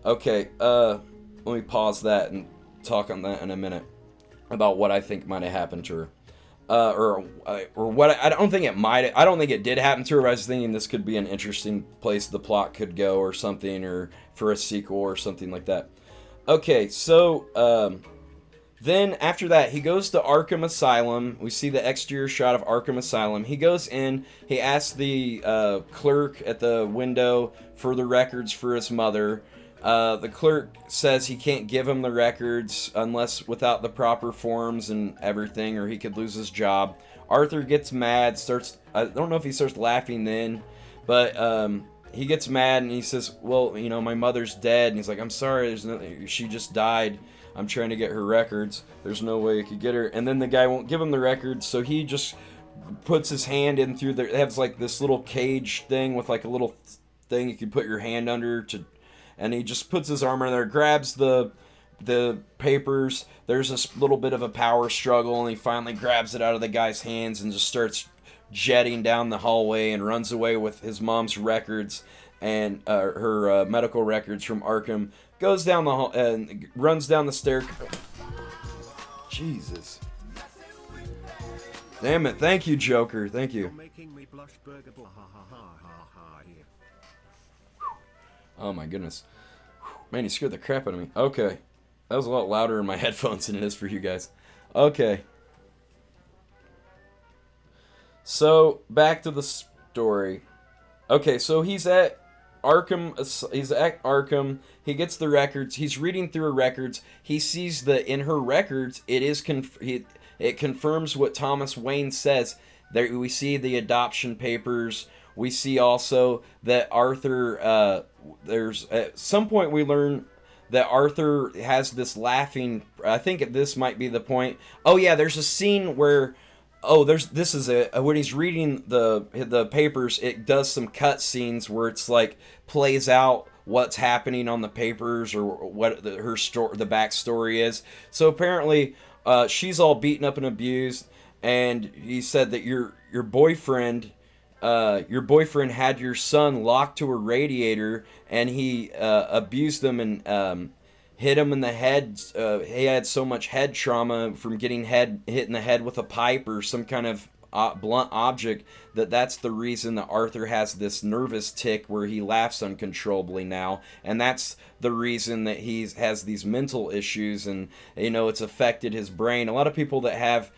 Okay, let me pause that and talk on that in a minute about what I think might have happened to her. Or what I don't think it did happen to her, but I was thinking this could be an interesting place the plot could go or something, or for a sequel or something like that. Okay, so, then after that, he goes to Arkham Asylum. We see the exterior shot of Arkham Asylum. He goes in, he asks the clerk at the window for the records for his mother. The clerk says he can't give him the records without the proper forms and everything, or he could lose his job. Arthur gets mad, I don't know if he starts laughing then, but he gets mad and he says, well, my mother's dead. And he's like, I'm sorry, she just died. I'm trying to get her records. There's no way I could get her. And then the guy won't give him the records, so he just puts his hand in through there. It has like this little cage thing with like a little thing you can put your hand under and he just puts his arm in there, grabs the papers. There's this little bit of a power struggle, and he finally grabs it out of the guy's hands and just starts jetting down the hallway and runs away with his mom's records and her medical records from Arkham. Goes down the hall and runs down the stair. Jesus. Damn it. Thank you, Joker. Thank you. Oh my goodness. Man, you scared the crap out of me. Okay. That was a lot louder in my headphones than it is for you guys. Okay. So, back to the story. Okay, so he's at Arkham. He's at Arkham. He gets the records. He's reading through her records. He sees that in her records, it confirms what Thomas Wayne says. There we see the adoption papers. We see also that Arthur. There's at some point we learn that Arthur has this laughing. I think this might be the point. Oh yeah, there's a scene where. Oh, this is when he's reading the papers, it does some cut scenes where it's like plays out what's happening on the papers or what the backstory is. So apparently, she's all beaten up and abused, and he said that your boyfriend had your son locked to a radiator, and he abused him and hit him in the head. He had so much head trauma from getting hit in the head with a pipe or some kind of blunt object that's the reason that Arthur has this nervous tic where he laughs uncontrollably now, and that's the reason that he has these mental issues, and it's affected his brain. A lot of people that have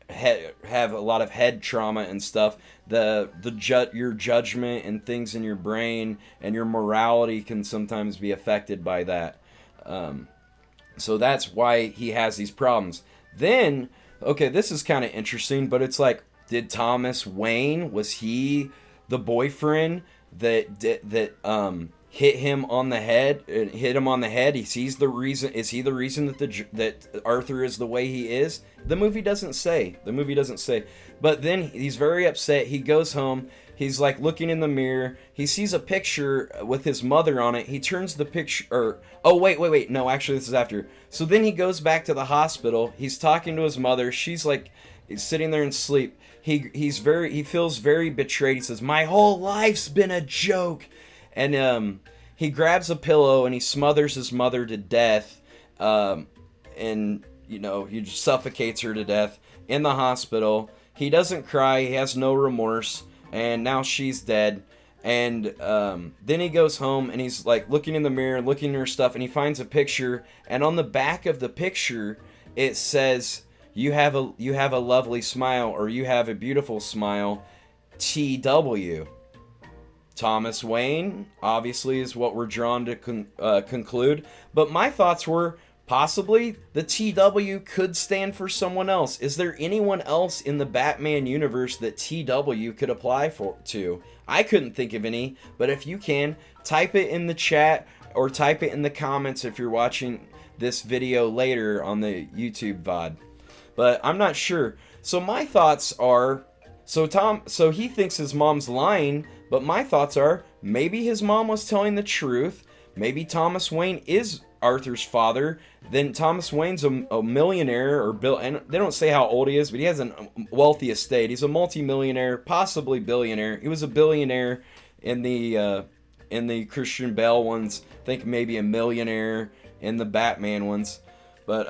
have a lot of head trauma and stuff, your judgment and things in your brain and your morality can sometimes be affected by that. So that's why he has these problems. Then, okay, this is kind of interesting, but it's like, did Thomas Wayne, was he the boyfriend that hit him on the head? Is he the reason that Arthur is the way he is? The movie doesn't say. But then he's very upset. He goes home. He's like looking in the mirror. He sees a picture with his mother on it. He turns the picture, wait. No, actually, this is after. So then he goes back to the hospital. He's talking to his mother. She's like sitting there in sleep. He feels very betrayed. He says, "My whole life's been a joke." And he grabs a pillow and he smothers his mother to death. And he just suffocates her to death in the hospital. He doesn't cry. He has no remorse. And now she's dead. And then he goes home and he's like looking in the mirror, looking at her stuff, and he finds a picture. And on the back of the picture, it says, "You have a lovely smile," or "You have a beautiful smile, T.W." Thomas Wayne, obviously, is what we're drawn to conclude. But my thoughts were, possibly the TW could stand for someone else. Is there anyone else in the Batman universe that TW could apply to? I couldn't think of any, but if you can, type it in the chat or type it in the comments if you're watching this video later on the YouTube VOD. But I'm not sure. So my thoughts are, so he thinks his mom's lying, but my thoughts are, maybe his mom was telling the truth. Maybe Thomas Wayne is Arthur's father. Then Thomas Wayne's a millionaire, and they don't say how old he is, but he has a wealthy estate. He's a multi-millionaire, possibly billionaire. He was a billionaire in the Christian Bale ones. I think maybe a millionaire in the Batman ones. But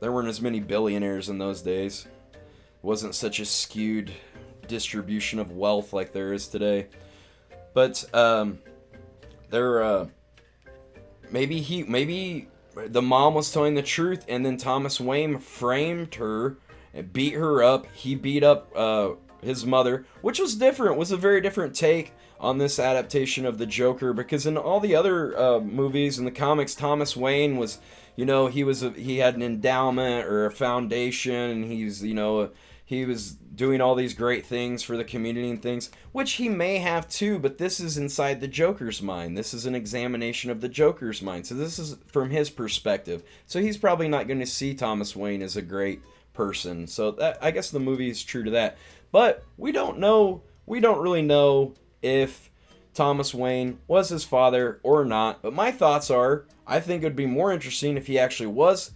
there weren't as many billionaires in those days. It wasn't such a skewed distribution of wealth like there is today. But maybe the mom was telling the truth, and then Thomas Wayne framed her and beat her up. He beat up his mother, which was different. Was a very different take on this adaptation of the Joker, because in all the other movies and the comics, Thomas Wayne was, he had an endowment or a foundation, and he was doing all these great things for the community and things, which he may have too, but this is inside the Joker's mind. This is an examination of the Joker's mind. So this is from his perspective. So he's probably not going to see Thomas Wayne as a great person. So I guess the movie is true to that. But we don't really know if Thomas Wayne was his father or not. But my thoughts are, I think it would be more interesting if he actually was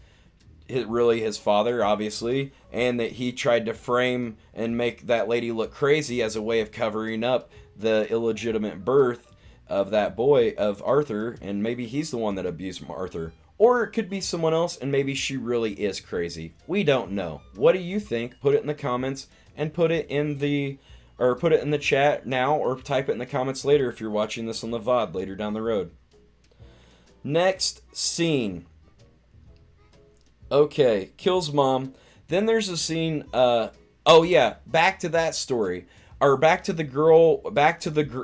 really his father, obviously, and that he tried to frame and make that lady look crazy as a way of covering up the illegitimate birth of that boy, of Arthur, and maybe he's the one that abused Arthur. Or it could be someone else, and maybe she really is crazy. We don't know. What do you think? Put it in the comments, and put it in the chat now, or type it in the comments later if you're watching this on the VOD later down the road. Next scene. Okay, kills mom. Then there's a scene, back to that story. Or back to the girl,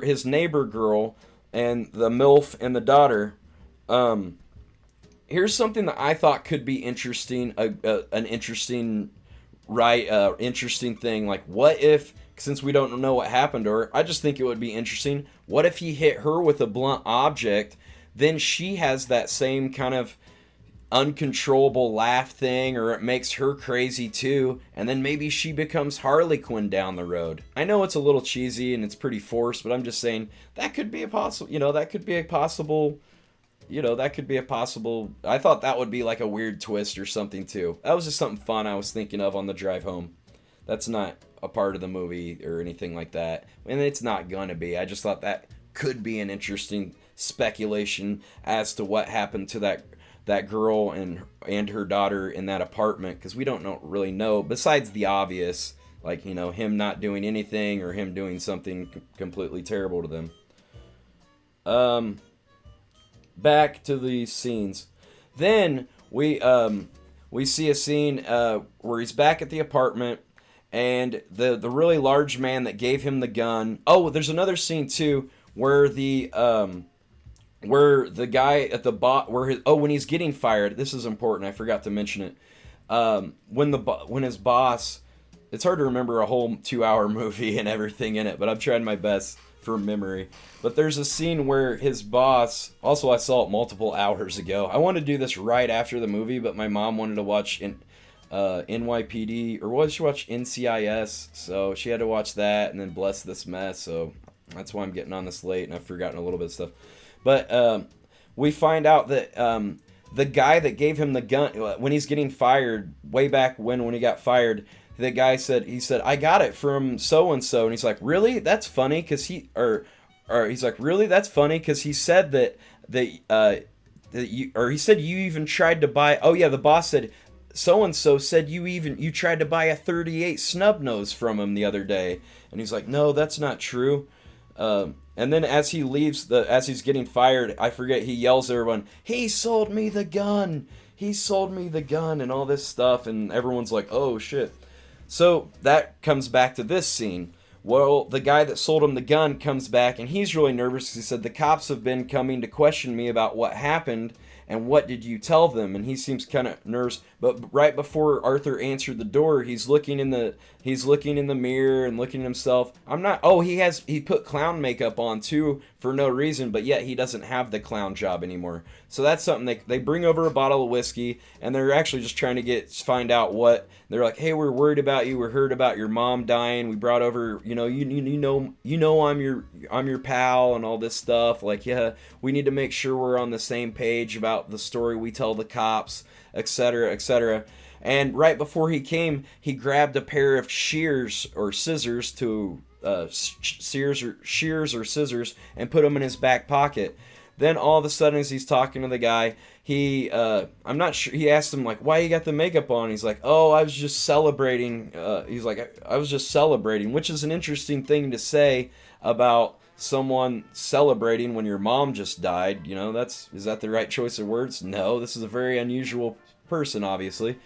his neighbor girl, and the MILF and the daughter. Here's something that I thought could be interesting, an interesting, interesting thing. Like, what if, since we don't know what happened to her, I just think it would be interesting. What if he hit her with a blunt object? Then she has that same kind of uncontrollable laugh thing, or it makes her crazy too, and then maybe she becomes Harley Quinn down the road. I know it's a little cheesy and it's pretty forced, but I'm just saying that could be a possible, that could be a possible, that could be a possible. I thought that would be like a weird twist or something too. That was just something fun I was thinking of on the drive home. That's not a part of the movie or anything like that, and it's not gonna be. I just thought that could be an interesting speculation as to what happened to that girl and her daughter in that apartment, because we don't really know, besides the obvious, like, him not doing anything or him doing something completely terrible to them. Back to the scenes. Then we see a scene where he's back at the apartment, and the really large man that gave him the gun. Oh, there's another scene too where the guy at the when he's getting fired. This is important. I forgot to mention it. When his boss, it's hard to remember a whole 2-hour movie and everything in it, but I'm trying my best for memory. But there's a scene where his boss, also I saw it multiple hours ago. I wanted to do this right after the movie, but my mom wanted to watch NYPD, or was she watch NCIS? So she had to watch that and then Bless This Mess. So that's why I'm getting on this late, and I've forgotten a little bit of stuff. But we find out that the guy that gave him the gun, when he's getting fired, way back when he got fired, the guy said, I got it from so and so, and he's like, really? That's funny, because he's like, really? That's funny, because he said that he said you even tried to buy. Oh yeah, the boss said, so and so said you tried to buy a 38 snub nose from him the other day, and he's like, no, that's not true. And then as he leaves, as he's getting fired, I forget, he yells at everyone, he sold me the gun, and all this stuff, and everyone's like, oh shit. So that comes back to this scene. Well, the guy that sold him the gun comes back, and he's really nervous because he said, the cops have been coming to question me about what happened, and what did you tell them? And he seems kind of nervous. But right before Arthur answered the door, he's looking in the mirror and looking at himself. He put clown makeup on too for no reason, but yet he doesn't have the clown job anymore. So that's something they bring over a bottle of whiskey, and they're actually just trying to find out what. They're like, hey, we're worried about you. We heard about your mom dying. We brought over, I'm your pal and all this stuff. Like, yeah, we need to make sure we're on the same page about the story we tell the cops, etc., etc. And right before he came, he grabbed a pair of shears or scissors and put them in his back pocket. Then all of a sudden, as he's talking to the guy, I'm not sure, he asked him, like, why you got the makeup on? He's like, oh, I was just celebrating. He's like, I was just celebrating, which is an interesting thing to say about someone celebrating when your mom just died. Is that the right choice of words? No, this is a very unusual person, obviously.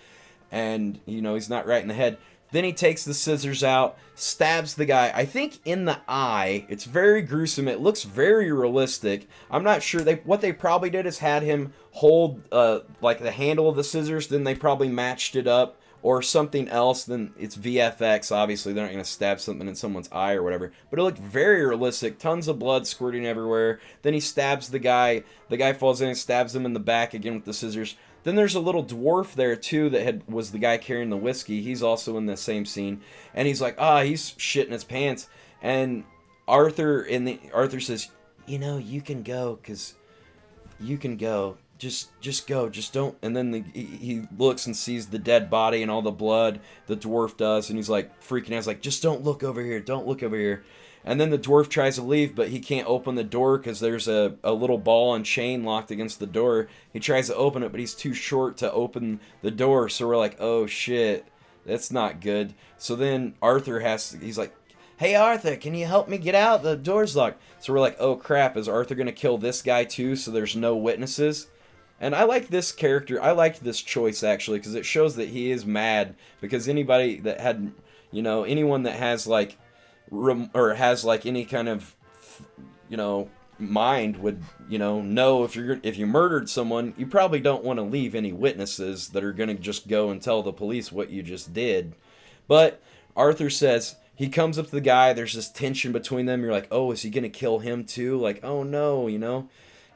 And, he's not right in the head. Then he takes the scissors out, stabs the guy, I think in the eye. It's very gruesome. It looks very realistic. I'm not sure. What they probably did is had him hold like the handle of the scissors, then they probably matched it up, or something else. Then it's VFX, obviously. They're not going to stab something in someone's eye or whatever. But it looked very realistic. Tons of blood squirting everywhere. Then he stabs the guy. The guy falls in and stabs him in the back again with the scissors. Then there's a little dwarf there too that was the guy carrying the whiskey. He's also in the same scene, and he's like, he's shitting his pants. And Arthur says, you can go, just go, just don't. And then he looks and sees the dead body and all the blood. The dwarf does, and he's like freaking out. He's like, just don't look over here, don't look over here. And then the dwarf tries to leave, but he can't open the door because there's a little ball and chain locked against the door. He tries to open it, but he's too short to open the door. So we're like, oh shit, that's not good. So then he's like, hey Arthur, can you help me get out? The door's locked. So we're like, oh crap, is Arthur going to kill this guy too so there's no witnesses? And I like this character. I liked this choice actually because it shows that he is mad, because anybody that had, anyone that has like, or has like any kind of, mind would, know if you murdered someone, you probably don't want to leave any witnesses that are going to just go and tell the police what you just did. But Arthur says, he comes up to the guy, there's this tension between them. You're like, oh, is he going to kill him too? Like, oh no,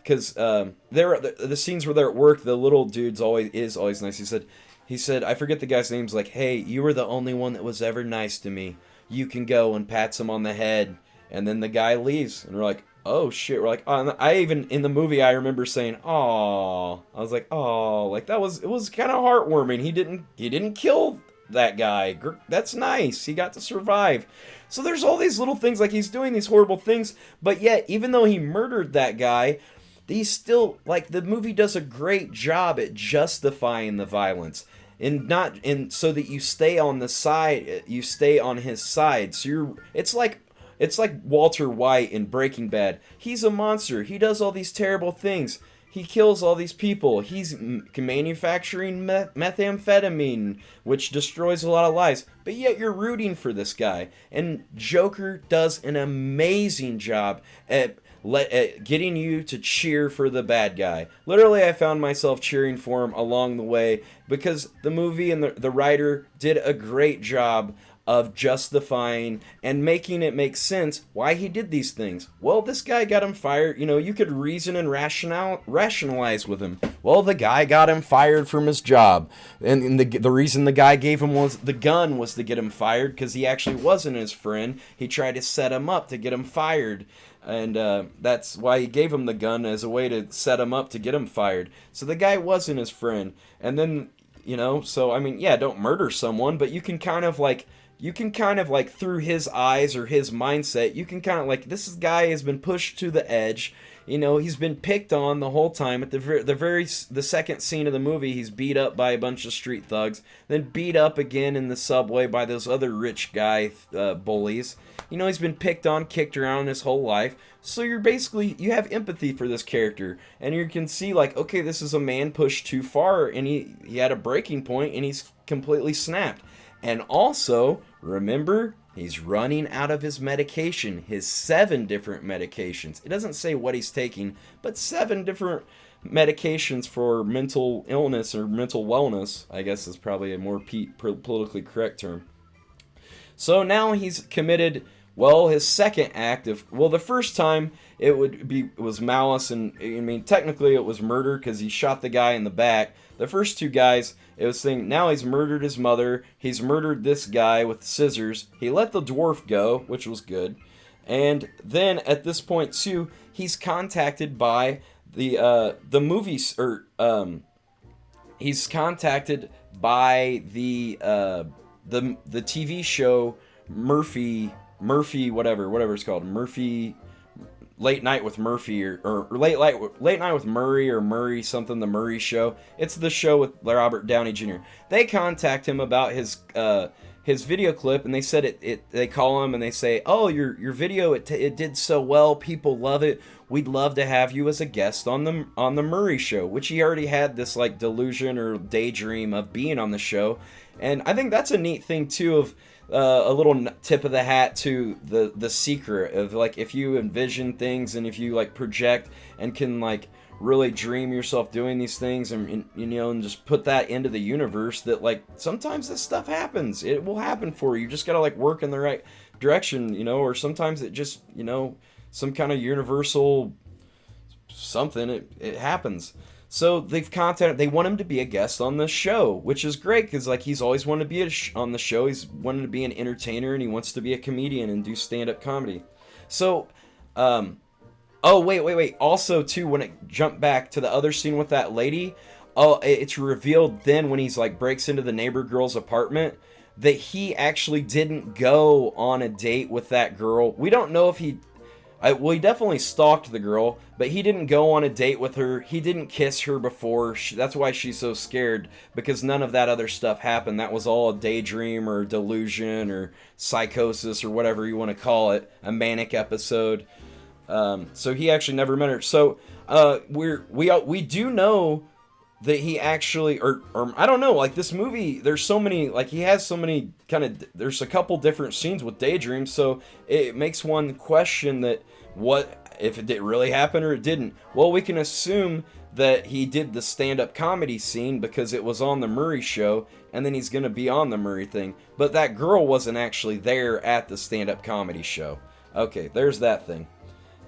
because the scenes where they're at work, the little dude's always nice. He said, I forget the guy's name. He's like, hey, you were the only one that was ever nice to me. You can go, and pats him on the head. And then the guy leaves, and we're like, oh shit. We're like, oh, I even in the movie I remember saying, oh, I was like, oh, like it was kind of heartwarming. He didn't kill that guy. That's nice. He got to survive. So there's all these little things, like he's doing these horrible things, but yet even though he murdered that guy, he's still, like, the movie does a great job at justifying the violence. And so that you stay on his side. So it's like Walter White in Breaking Bad. He's a monster. He does all these terrible things. He kills all these people. He's manufacturing methamphetamine, which destroys a lot of lives. But yet you're rooting for this guy. And Joker does an amazing job at getting you to cheer for the bad guy. Literally, I found myself cheering for him along the way because the movie and the writer did a great job of justifying and making it make sense why he did these things. Well, this guy got him fired. You could reason and rationalize with him. Well, the guy got him fired from his job. And the reason the guy gave him the gun was to get him fired because he actually wasn't his friend. He tried to set him up to get him fired. And that's why he gave him the gun, as a way to set him up to get him fired. So the guy wasn't his friend. And then, so, I mean, yeah, don't murder someone, but you can kind of like, through his eyes or his mindset, you can kind of like, this guy has been pushed to the edge. He's been picked on the whole time. At the second scene of the movie, he's beat up by a bunch of street thugs, then beat up again in the subway by those other rich guy bullies. He's been picked on, kicked around his whole life. So you have empathy for this character, and you can see, like, okay, this is a man pushed too far, and he had a breaking point, and he's completely snapped. And also, remember, he's running out of his medication, his 7 different medications. It doesn't say what he's taking, but 7 different medications for mental illness or mental wellness, I guess is probably a more politically correct term. So now he's committed, his second act of, the first time it was malice, and I mean, technically it was murder because he shot the guy in the back. The first 2 guys, it was saying, now he's murdered his mother, he's murdered this guy with scissors, he let the dwarf go, which was good, and then at this point too, he's contacted by the movies, or he's contacted by the TV show Murphy, whatever it's called, Murphy, Late Night with Murphy, or Late Night with Murray, or Murray something, the Murray Show. It's the show with Robert Downey Jr. They contact him about his video clip, and they said they call him and they say, oh, your video, it did so well, people love it, we'd love to have you as a guest on the Murray Show, which he already had this like delusion or daydream of being on the show. And I think that's a neat thing too, of a little tip of the hat to the secret of, like, if you envision things and if you like project and can like really dream yourself doing these things, and and just put that into the universe, that like sometimes this stuff happens. It will happen for you. You just gotta like work in the right direction, or sometimes it just, some kind of universal something, it happens. So they want him to be a guest on the show, which is great because like he's always wanted to be on the show. He's wanted to be an entertainer, and he wants to be a comedian and do stand-up comedy. So, oh wait. Also too, when it jumped back to the other scene with that lady, it's revealed then when he's like breaks into the neighbor girl's apartment that he actually didn't go on a date with that girl. We don't know if he definitely stalked the girl, but he didn't go on a date with her. He didn't kiss her before. That's why she's so scared, because none of that other stuff happened. That was all a daydream or delusion or psychosis or whatever you want to call it, a manic episode. So he actually never met her. So we do know that he actually, or I don't know, like this movie, there's so many, like he has so many there's a couple different scenes with daydreams, so it makes one question that what if it did really happen or it didn't. Well, we can assume that he did the stand-up comedy scene because it was on the Murray show, and then he's going to be on the Murray thing. But that girl wasn't actually there at the stand-up comedy show. Okay, there's that thing.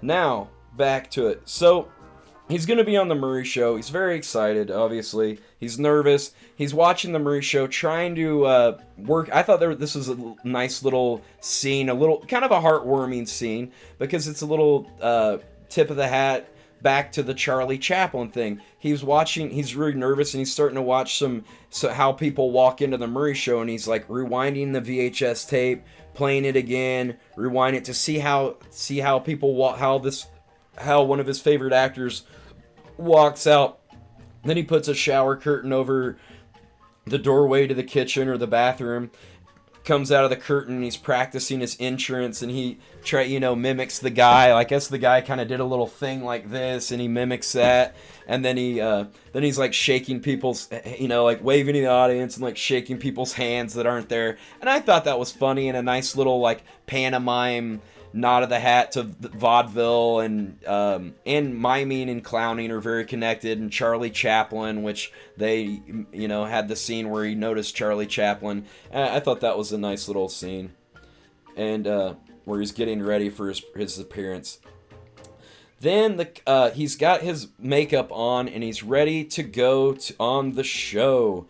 Now, back to it. So, he's going to be on the Murray show. He's very excited, obviously. He's nervous. He's watching the Murray show, trying to work. I thought this was a nice little scene, a little kind of a heartwarming scene, because it's a little tip of the hat back to the Charlie Chaplin thing. He's watching, he's really nervous, and he's starting to watch how people walk into the Murray show, and he's like rewinding the VHS tape, playing it again, rewind it to see how people walk, how one of his favorite actors walks out. Then he puts a shower curtain over the doorway to the kitchen or the bathroom, comes out of the curtain, and he's practicing his entrance, and he mimics the guy. I guess the guy kind of did a little thing like this, and he mimics that, and then he's like shaking people's, like waving to the audience and like shaking people's hands that aren't there. And I thought that was funny and a nice little like pantomime nod of the hat to vaudeville, and miming and clowning are very connected. And Charlie Chaplin, which they had the scene where he noticed Charlie Chaplin. I thought that was a nice little scene, and where he's getting ready for his appearance. Then he's got his makeup on and he's ready to go on the show.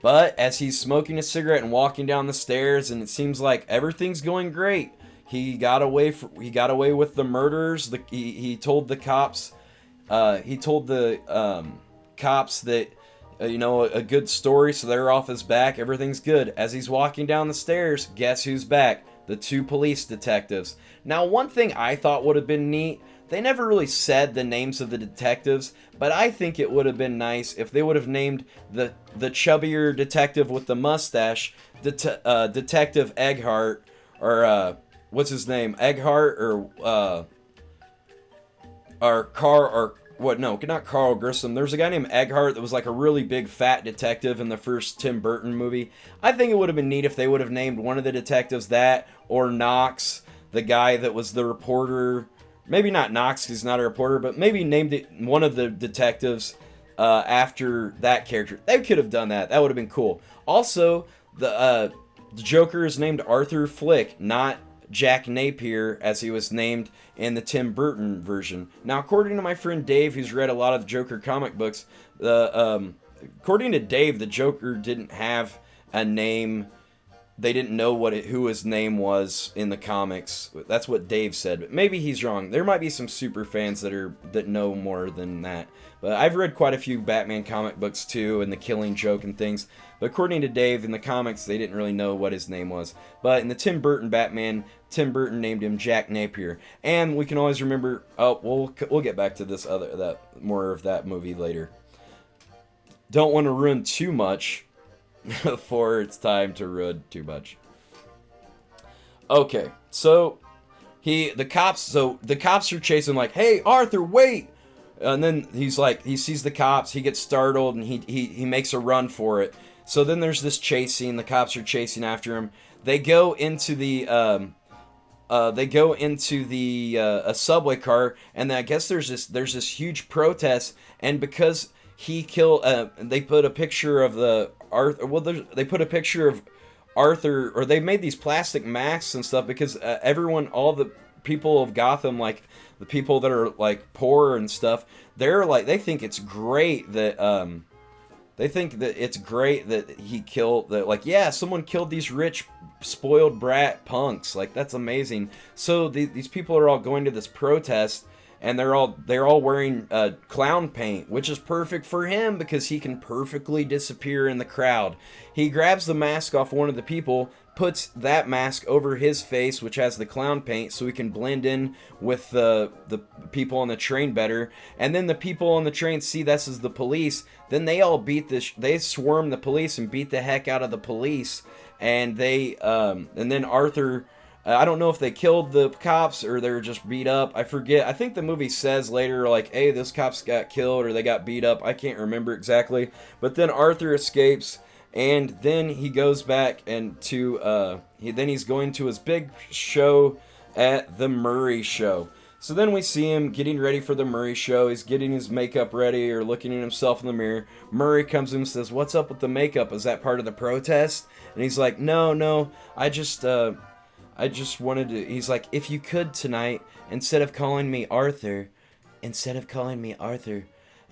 But as he's smoking a cigarette and walking down the stairs, and it seems like everything's going great. He got away with the murderers. He told the cops. He told the cops that a good story, so they're off his back. Everything's good. As he's walking down the stairs, guess who's back? The two police detectives. Now, one thing I thought would have been neat. They never really said the names of the detectives, but I think it would have been nice if they would have named the chubbier detective with the mustache, Detective Egghart, or what's his name? Egghart, or Carl, or what? No, not Carl Grissom. There's a guy named Egghart that was like a really big fat detective in the first Tim Burton movie. I think it would have been neat if they would have named one of the detectives that, or Knox, the guy that was the reporter. Maybe not Knox, because he's not a reporter, but maybe named it one of the detectives after that character. They could have done that. That would have been cool. Also, the Joker is named Arthur Flick, not Jack Napier, as he was named in the Tim Burton version. Now, according to my friend Dave, who's read a lot of Joker comic books, according to Dave, the Joker didn't have a name. They didn't know who his name was in the comics. That's what Dave said, but maybe he's wrong. There might be some super fans that know more than that. But I've read quite a few Batman comic books too, and the Killing Joke and things. But according to Dave, in the comics, they didn't really know what his name was. But in the Tim Burton Batman, Tim Burton named him Jack Napier. And we can always remember. Oh, we'll get back to that more of that movie later. Don't want to ruin too much. Before it's time to ruin too much. Okay, so the cops are chasing, like, hey Arthur, wait! And then he sees the cops, he gets startled, and he makes a run for it. So then there's this chase scene. The cops are chasing after him. They go into a subway car, and then I guess there's this huge protest, and because he killed, they put a picture of they put a picture of Arthur, or they made these plastic masks and stuff, because all the people of Gotham, like the people that are like poor and stuff, they think it's great that he killed that. Like, yeah, someone killed these rich spoiled brat punks. Like, that's amazing. So these people are all going to this protest. And they're all wearing clown paint, which is perfect for him because he can perfectly disappear in the crowd. He grabs the mask off one of the people, puts that mask over his face, which has the clown paint, so he can blend in with the people on the train better. And then the people on the train see this is the police. Then they all they swarm the police and beat the heck out of the police. And and then Arthur. I don't know if they killed the cops or they were just beat up. I forget. I think the movie says later, like, hey, those cops got killed or they got beat up. I can't remember exactly. But then Arthur escapes, and then he goes back and he's going to his big show at the Murray show. So then we see him getting ready for the Murray show. He's getting his makeup ready or looking at himself in the mirror. Murray comes in and says, "What's up with the makeup? Is that part of the protest?" And he's like, No, I just wanted to." He's like, "If you could tonight, instead of calling me Arthur,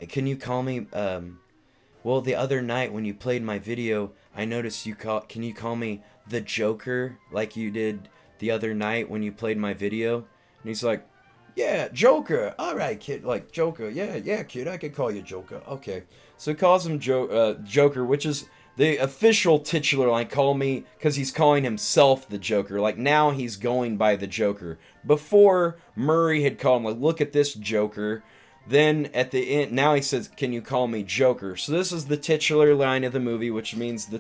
can you call me, well, the other night when you played my video, I noticed can you call me the Joker like you did the other night when you played my video?" And he's like, "Yeah, Joker. All right, kid. Like, Joker. Yeah, kid. I could call you Joker. Okay." So he calls him Joker, which is the official titular line. Call me, because he's calling himself the Joker. Like, now he's going by the Joker. Before, Murray had called him, like, "Look at this Joker." Then at the end, now he says, "Can you call me Joker?" So this is the titular line of the movie, which means the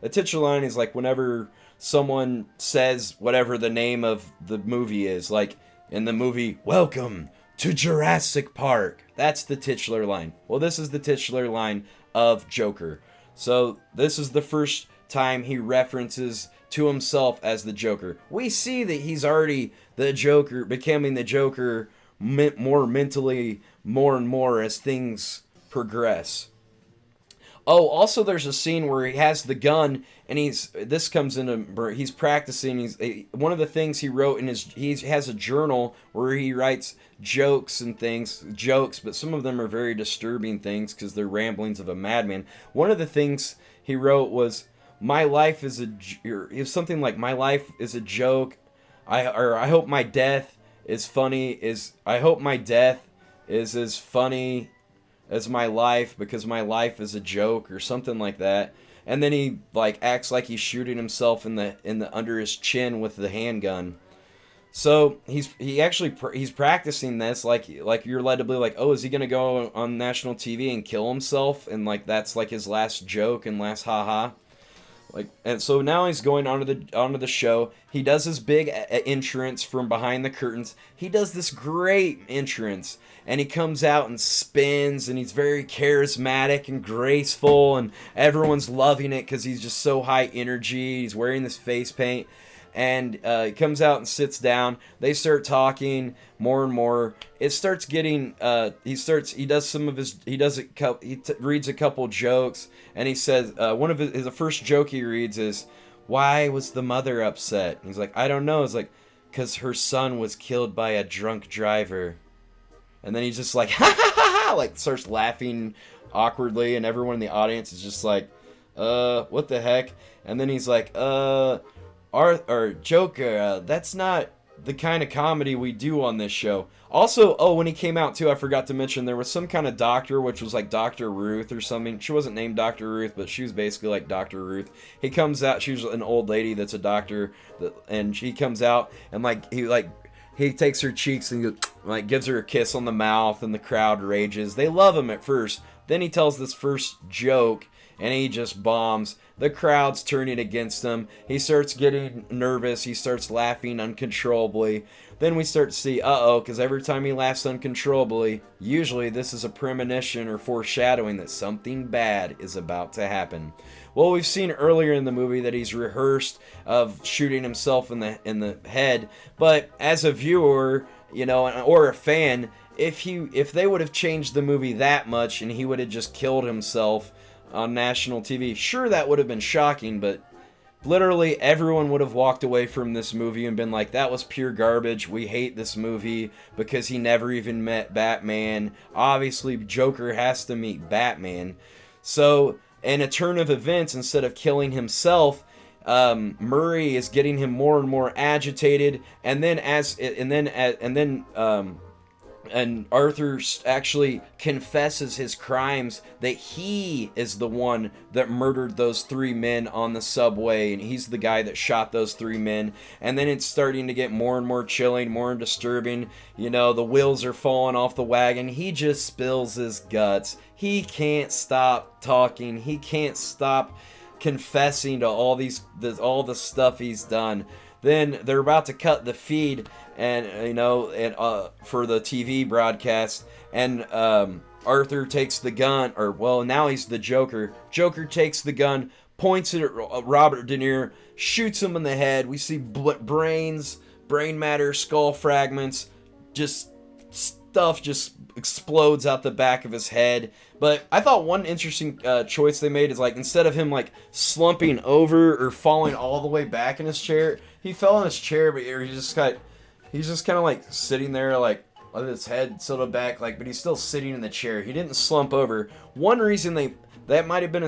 titular line is like whenever someone says whatever the name of the movie is. Like, in the movie, "Welcome to Jurassic Park." That's the titular line. Well, this is the titular line of Joker. So this is the first time he references to himself as the Joker. We see that he's already the Joker, becoming the Joker more mentally, more and more as things progress. Oh, also there's a scene where he has the gun, and he's practicing. One of the things he wrote he has a journal where he writes jokes, but some of them are very disturbing things because they're ramblings of a madman. One of the things he wrote was, "My life is something like, my life is a joke. I hope my death is as funny as my life, because my life is a joke," or something like that. And then he acts like he's shooting himself in the under his chin with the handgun. So he's practicing this like you're led to believe, like, oh, is he gonna go on national TV and kill himself, and like that's like his last joke and last haha. And so now he's going onto the show. He does his big entrance from behind the curtains. He does this great entrance, and he comes out and spins, and he's very charismatic and graceful, and everyone's loving it because he's just so high energy. He's wearing this face paint, and he comes out and sits down. They start talking more and more. It starts getting he reads a couple jokes, and he says one of the first joke he reads is, "Why was the mother upset?" And he's like, "I don't know." It's like, "'Cause her son was killed by a drunk driver." And then he's just like, "Ha ha ha ha," like starts laughing awkwardly, and everyone in the audience is just like, what the heck?" And then he's like, Joker, that's not the kind of comedy we do on this show." Also, when he came out too, I forgot to mention, there was some kind of doctor, which was like Dr. Ruth or something. She wasn't named Dr. Ruth, but she was basically like Dr. Ruth. He comes out, she was an old lady that's a doctor, and she comes out, and he takes her cheeks and gives her a kiss on the mouth, and the crowd rages. They love him at first. Then he tells this first joke, and he just bombs. The crowd's turning against him. He starts getting nervous. He starts laughing uncontrollably. Then we start to see, because every time he laughs uncontrollably, usually this is a premonition or foreshadowing that something bad is about to happen. Well, we've seen earlier in the movie that he's rehearsed of shooting himself in the head, but as a viewer, or a fan, if they would have changed the movie that much and he would have just killed himself on national TV, sure, that would have been shocking, but literally everyone would have walked away from this movie and been like, "That was pure garbage. We hate this movie because he never even met Batman. Obviously, Joker has to meet Batman." So, in a turn of events, instead of killing himself, Murray is getting him more and more agitated, and Arthur actually confesses his crimes, that he is the one that murdered those 3 men on the subway, and he's the guy that shot those 3 men. And then it's starting to get more and more chilling, more disturbing. The wheels are falling off the wagon. He just spills his guts. He can't stop talking. He can't stop confessing to all the stuff he's done. Then they're about to cut the feed, and for the TV broadcast, and Arthur takes the gun, now he's the Joker. Joker takes the gun, points it at Robert De Niro, shoots him in the head. We see brain matter, skull fragments just stuff just explodes out the back of his head. But I thought one interesting choice they made is like instead of him like slumping over or falling all the way back in his chair, he fell in his chair, but he's just kind of like sitting there like with his head tilted back, like, but he's still sitting in the chair. He didn't slump over. One reason that might have been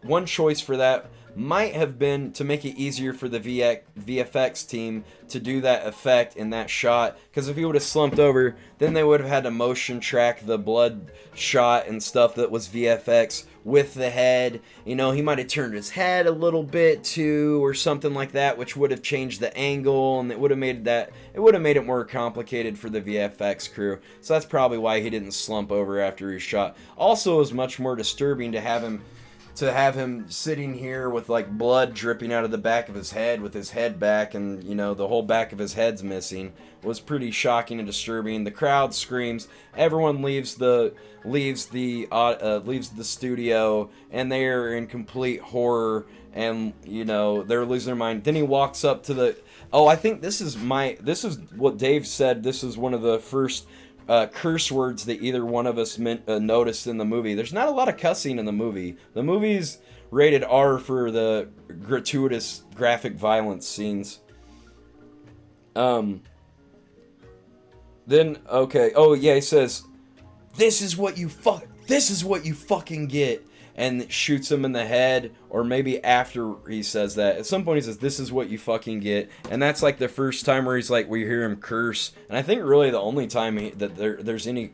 one choice for that might have been to make it easier for the VFX team to do that effect in that shot, because if he would have slumped over, then they would have had to motion track the blood shot and stuff that was VFX with the head. You know, he might have turned his head a little bit too or something like that, which would have changed the angle, and it would have made it more complicated for the VFX crew. So that's probably why he didn't slump over after he shot. Also, it was much more disturbing to have him sitting here with like blood dripping out of the back of his head with his head back, and you know the whole back of his head's missing. Was pretty shocking and disturbing. The crowd screams. Everyone leaves the studio, and they are in complete horror, and you know they're losing their mind. Then he walks up to the. Oh, I think this is what Dave said. This is one of the first curse words that either one of us noticed in the movie. There's not a lot of cussing in the movie. The movie's rated R for the gratuitous graphic violence scenes. Then okay. Oh yeah, he says, "This is what you fucking get," and shoots him in the head. Or maybe after he says that, at some point he says, "This is what you fucking get," and that's like the first time where he's like, we hear him curse, and I think really the only time that there's any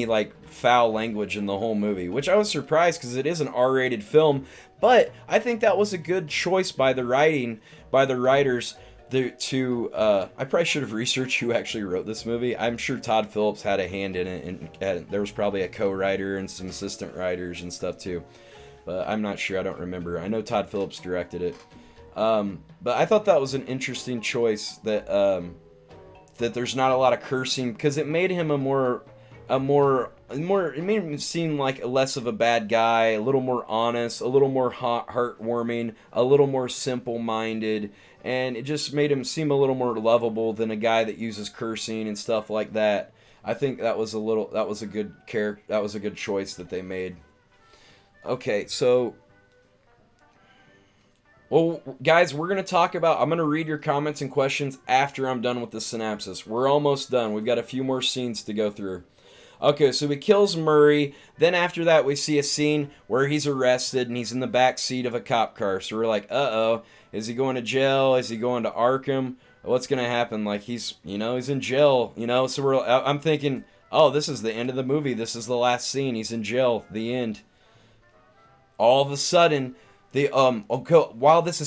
like foul language in the whole movie, which I was surprised because it is an R-rated film. But I think that was a good choice by the writers. I probably should have researched who actually wrote this movie. I'm sure Todd Phillips had a hand in it, and there was probably a co-writer and some assistant writers and stuff too. But I'm not sure. I don't remember. I know Todd Phillips directed it. But I thought that was an interesting choice that there's not a lot of cursing, because it made him it made him seem like less of a bad guy, a little more honest, a little more heartwarming, a little more simple-minded, and it just made him seem a little more lovable than a guy that uses cursing and stuff like that. I think that was a good choice that they made. Okay, so well, guys, I'm going to read your comments and questions after I'm done with the synopsis. We're almost done. We've got a few more scenes to go through. Okay, so he kills Murray. Then after that, we see a scene where he's arrested and he's in the back seat of a cop car. So we're like, uh-oh, is he going to jail? Is he going to Arkham? What's going to happen? Like, he's in jail, So I'm thinking, oh, this is the end of the movie. This is the last scene. He's in jail. The end. All of a sudden, while he's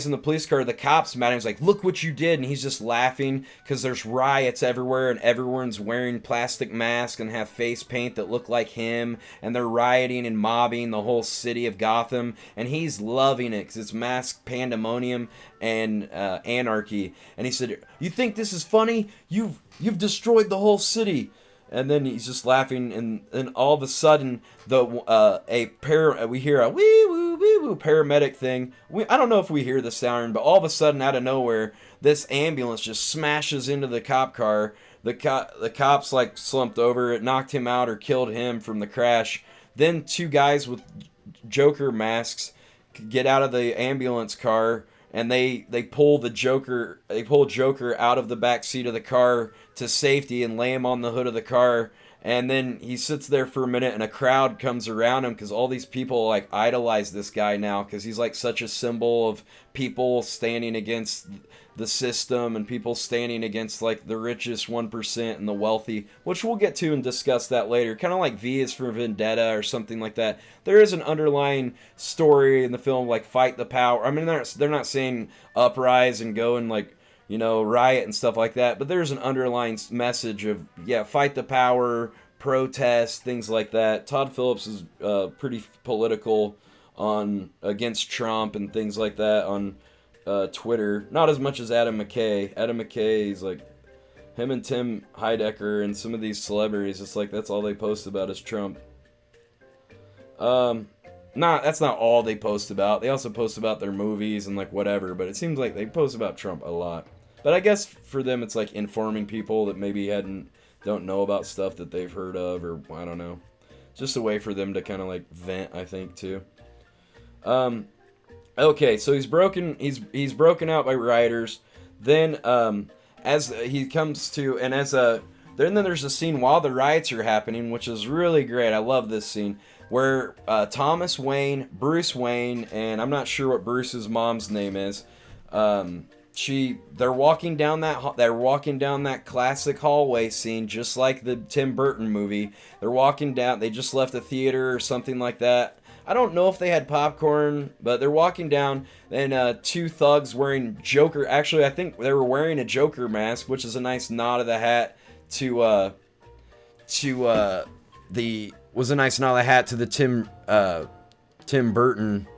in the police car, the cops mad at him. He's like, "Look what you did," and he's just laughing because there's riots everywhere and everyone's wearing plastic masks and have face paint that look like him, and they're rioting and mobbing the whole city of Gotham, and he's loving it because it's masked pandemonium and anarchy. And he said, "You think this is funny? You've destroyed the whole city." And then he's just laughing, and all of a sudden, we hear a wee woo paramedic thing. I don't know if we hear the siren, but all of a sudden, out of nowhere, this ambulance just smashes into the cop car. The cops like slumped over. It knocked him out or killed him from the crash. Then two guys with Joker masks get out of the ambulance car, and they pull Joker out of the back seat of the car to safety and lay him on the hood of the car. And then he sits there for a minute, and a crowd comes around him because all these people like idolize this guy now because he's like such a symbol of people standing against the system and people standing against like the richest 1% and the wealthy, which we'll get to and discuss that later. Kind of like V is for Vendetta or something like that. There is an underlying story in the film, like fight the power. I mean, they're not saying uprise and go and like, riot and stuff like that, but there's an underlying message of, fight the power, protest, things like that. Todd Phillips is pretty political against Trump and things like that on Twitter. Not as much as Adam McKay. Adam McKay is like, him and Tim Heidecker and some of these celebrities, it's like that's all they post about is Trump. That's not all they post about. They also post about their movies and like whatever, but it seems like they post about Trump a lot. But I guess for them, it's like informing people that maybe don't know about stuff that they've heard of, or I don't know. Just a way for them to kind of like vent, I think, too. Okay, so he's broken out by rioters. Then as he comes to, and as a then there's a scene while the riots are happening, which is really great. I love this scene where Thomas Wayne, Bruce Wayne, and I'm not sure what Bruce's mom's name is. They're walking down that classic hallway scene, just like the Tim Burton movie. They're walking down. They just left a theater or something like that. I don't know if they had popcorn, but they're walking down, and two thugs wearing Joker. Actually, I think they were wearing a Joker mask, which is a nice nod of the hat to the Tim Burton.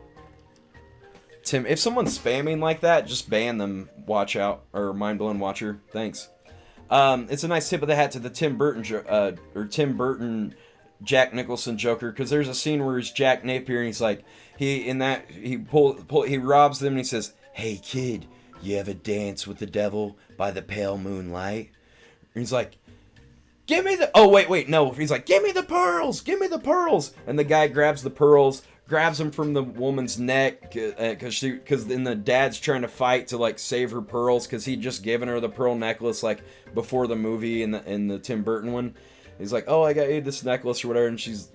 Tim, if someone's spamming like that, just ban them. Watch out, or mind-blown watcher. Thanks. It's a nice tip of the hat to the Tim Burton Jack Nicholson Joker, because there's a scene where he's Jack Napier, and he's like, he robs them, and he says, "Hey kid, you ever dance with the devil by the pale moonlight?" And he's like, "Give me the..." Oh, wait, no. He's like, "Give me the pearls! Give me the pearls!" And the guy grabs the pearls, grabs them from the woman's neck, because then the dad's trying to fight to, like, save her pearls, because he'd just given her the pearl necklace, like, before the movie in the Tim Burton one. He's like, "Oh, I got you this necklace," or whatever, and she's,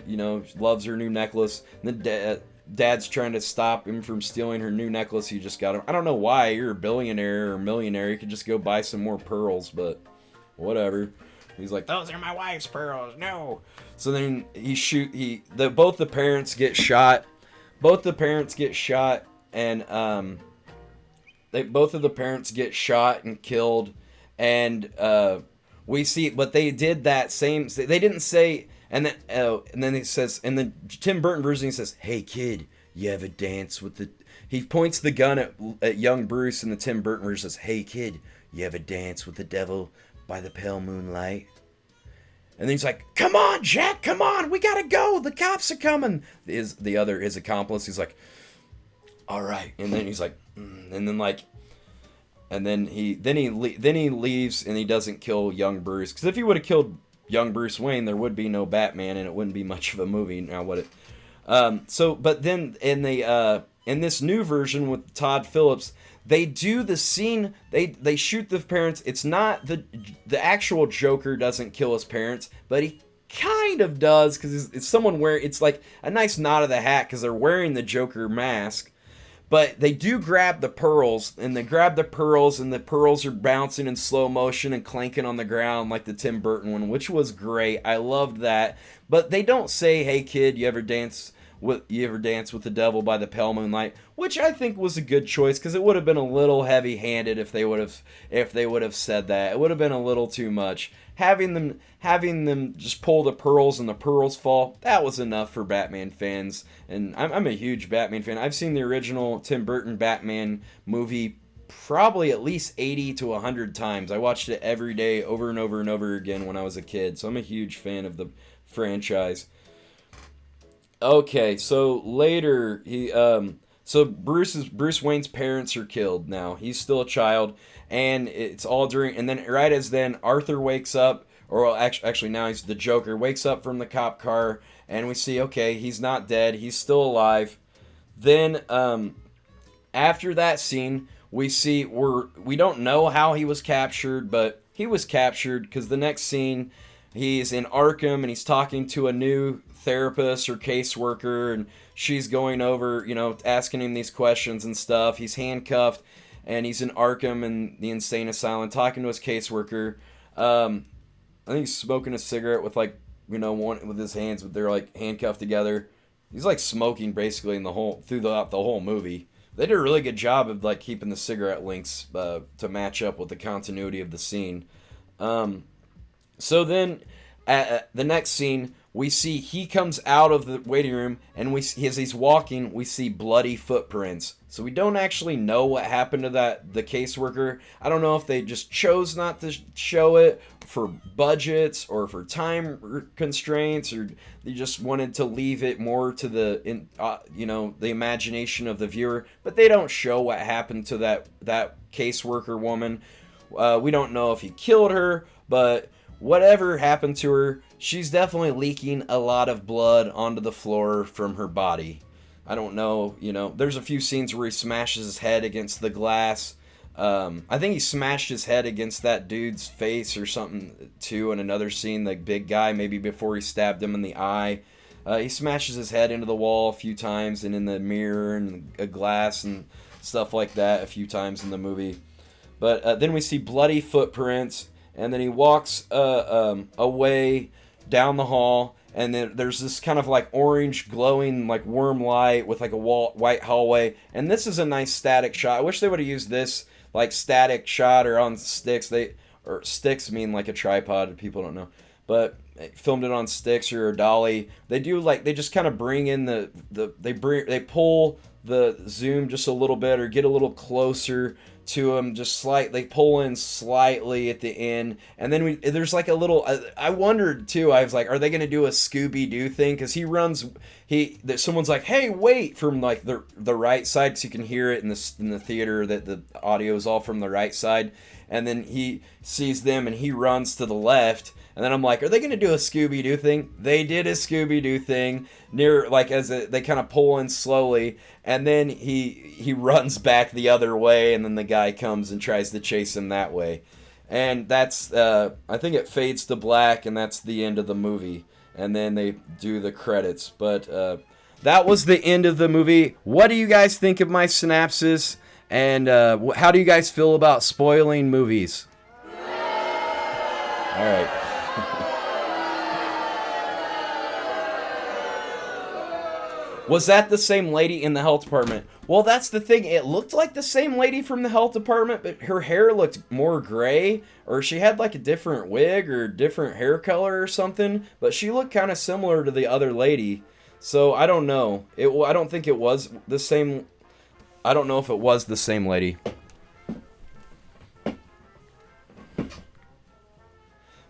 loves her new necklace. And then dad's trying to stop him from stealing her new necklace he just got him. I don't know why. You're a billionaire or millionaire. You could just go buy some more pearls, but whatever. He's like, "Those are my wife's pearls, no." So then both the parents get shot. Both the parents get shot, and both of the parents get shot and killed, and we see, but they did that same. They didn't say, and then he says, and then Tim Burton version, he says, "Hey kid, you ever dance with the?" He points the gun at young Bruce, and the Tim Burton version says, "Hey kid, you ever dance with the devil by the pale moonlight?" And then he's like, "Come on, Jack, come on, we gotta go. The cops are coming." His accomplice, he's like, "All right," and then he's like, and then like. And then he leaves, and he doesn't kill young Bruce, because if he would have killed young Bruce Wayne, there would be no Batman, and it wouldn't be much of a movie. Now what it? But then in this new version with Todd Phillips, they do the scene. They shoot the parents. It's not the actual Joker doesn't kill his parents, but he kind of does, because it's someone wearing. It's like a nice nod of the hat, because they're wearing the Joker mask. But they do grab the pearls, and the pearls are bouncing in slow motion and clanking on the ground like the Tim Burton one, which was great. I loved that. But they don't say, "Hey kid, you ever dance with the devil by the pale moonlight," which I think was a good choice, because it would have been a little heavy-handed if they would have said that. It would have been a little too much. Having them just pull the pearls and the pearls fall, that was enough for Batman fans. And I'm a huge Batman fan. I've seen the original Tim Burton Batman movie probably at least 80 to 100 times. I watched it every day over and over and over again when I was a kid. So I'm a huge fan of the franchise. Okay, so later Bruce Wayne's parents are killed now. He's still a child, and it's all during, and then right as then Arthur wakes up, or actually now he's the Joker, wakes up from the cop car, and we see, okay, he's not dead, he's still alive. Then after that scene, we see we don't know how he was captured, but he was captured, because the next scene, he's in Arkham, and he's talking to a new therapist or caseworker, and she's going over, asking him these questions and stuff. He's handcuffed, and he's in Arkham in the insane asylum talking to his caseworker. I think he's smoking a cigarette with one with his hands, but they're like handcuffed together. He's like smoking basically throughout the whole movie. They did a really good job of like keeping the cigarette links to match up with the continuity of the scene. So then at the next scene, we see he comes out of the waiting room, and as he's walking, we see bloody footprints. So we don't actually know what happened to the caseworker. I don't know if they just chose not to show it for budgets or for time constraints, or they just wanted to leave it more to the imagination of the viewer. But they don't show what happened to that caseworker woman. We don't know if he killed her, but whatever happened to her, she's definitely leaking a lot of blood onto the floor from her body. I don't know, there's a few scenes where he smashes his head against the glass. I think he smashed his head against that dude's face or something too in another scene, the big guy, maybe before he stabbed him in the eye. He smashes his head into the wall a few times and in the mirror and a glass and stuff like that a few times in the movie. But then we see bloody footprints, and then he walks away down the hall, and then there's this kind of like orange glowing like worm light with like a white hallway, and this is a nice static shot. I wish they would have used this like static shot or on sticks. Or sticks mean like a tripod, people don't know, but filmed it on sticks or a dolly. They just kind of bring in they pull the zoom just a little bit or get a little closer to him, just slightly. They pull in slightly at the end, and then there's like a little. I wondered too. I was like, are they gonna do a Scooby-Doo thing? Because someone's like, hey, wait, from like the right side, because you can hear it in the theater that the audio is all from the right side, and then he sees them and he runs to the left. And then I'm like, are they going to do a Scooby-Doo thing? They did a Scooby-Doo thing they kind of pull in slowly, and then he runs back the other way, and then the guy comes and tries to chase him that way. And that's, I think it fades to black, and that's the end of the movie. And then they do the credits. But that was the end of the movie. What do you guys think of my synopsis? And how do you guys feel about spoiling movies? All right. Was that the same lady in the health department? Well, that's the thing. It looked like the same lady from the health department, but her hair looked more gray, or she had like a different wig or different hair color or something, but she looked kind of similar to the other lady. So I don't know. I don't think it was the same. I don't know if it was the same lady.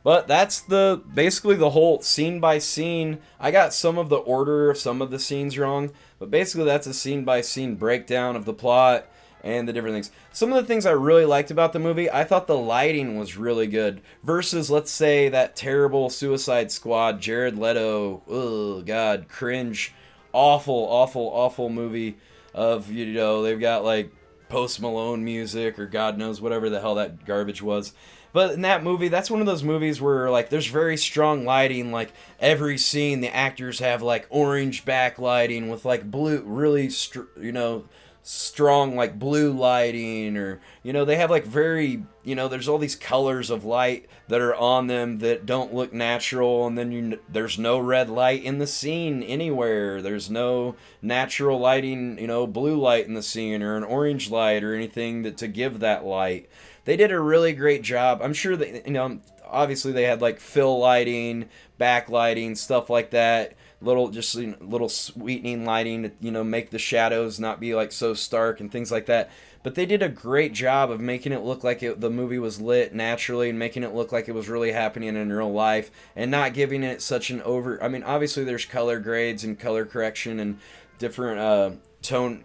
But that's basically the whole scene by scene. I got some of the order of some of the scenes wrong, but basically that's a scene by scene breakdown of the plot and the different things. Some of the things I really liked about the movie, I thought the lighting was really good versus, let's say, that terrible Suicide Squad, Jared Leto, oh god, cringe, awful movie of, they've got like Post Malone music or God knows whatever the hell that garbage was. But in that movie, that's one of those movies where, like, there's very strong lighting. Like, every scene, the actors have, like, orange backlighting with, like, blue, really, strong, like, blue lighting. Or, they have, like, very, there's all these colors of light that are on them that don't look natural. And then there's no red light in the scene anywhere. There's no natural lighting, blue light in the scene or an orange light or anything to give that light. They did a really great job. I'm sure that, obviously they had like fill lighting, backlighting, stuff like that. Little sweetening lighting to, make the shadows not be like so stark and things like that. But they did a great job of making it look like the movie was lit naturally and making it look like it was really happening in real life and not giving it such an obviously there's color grades and color correction and different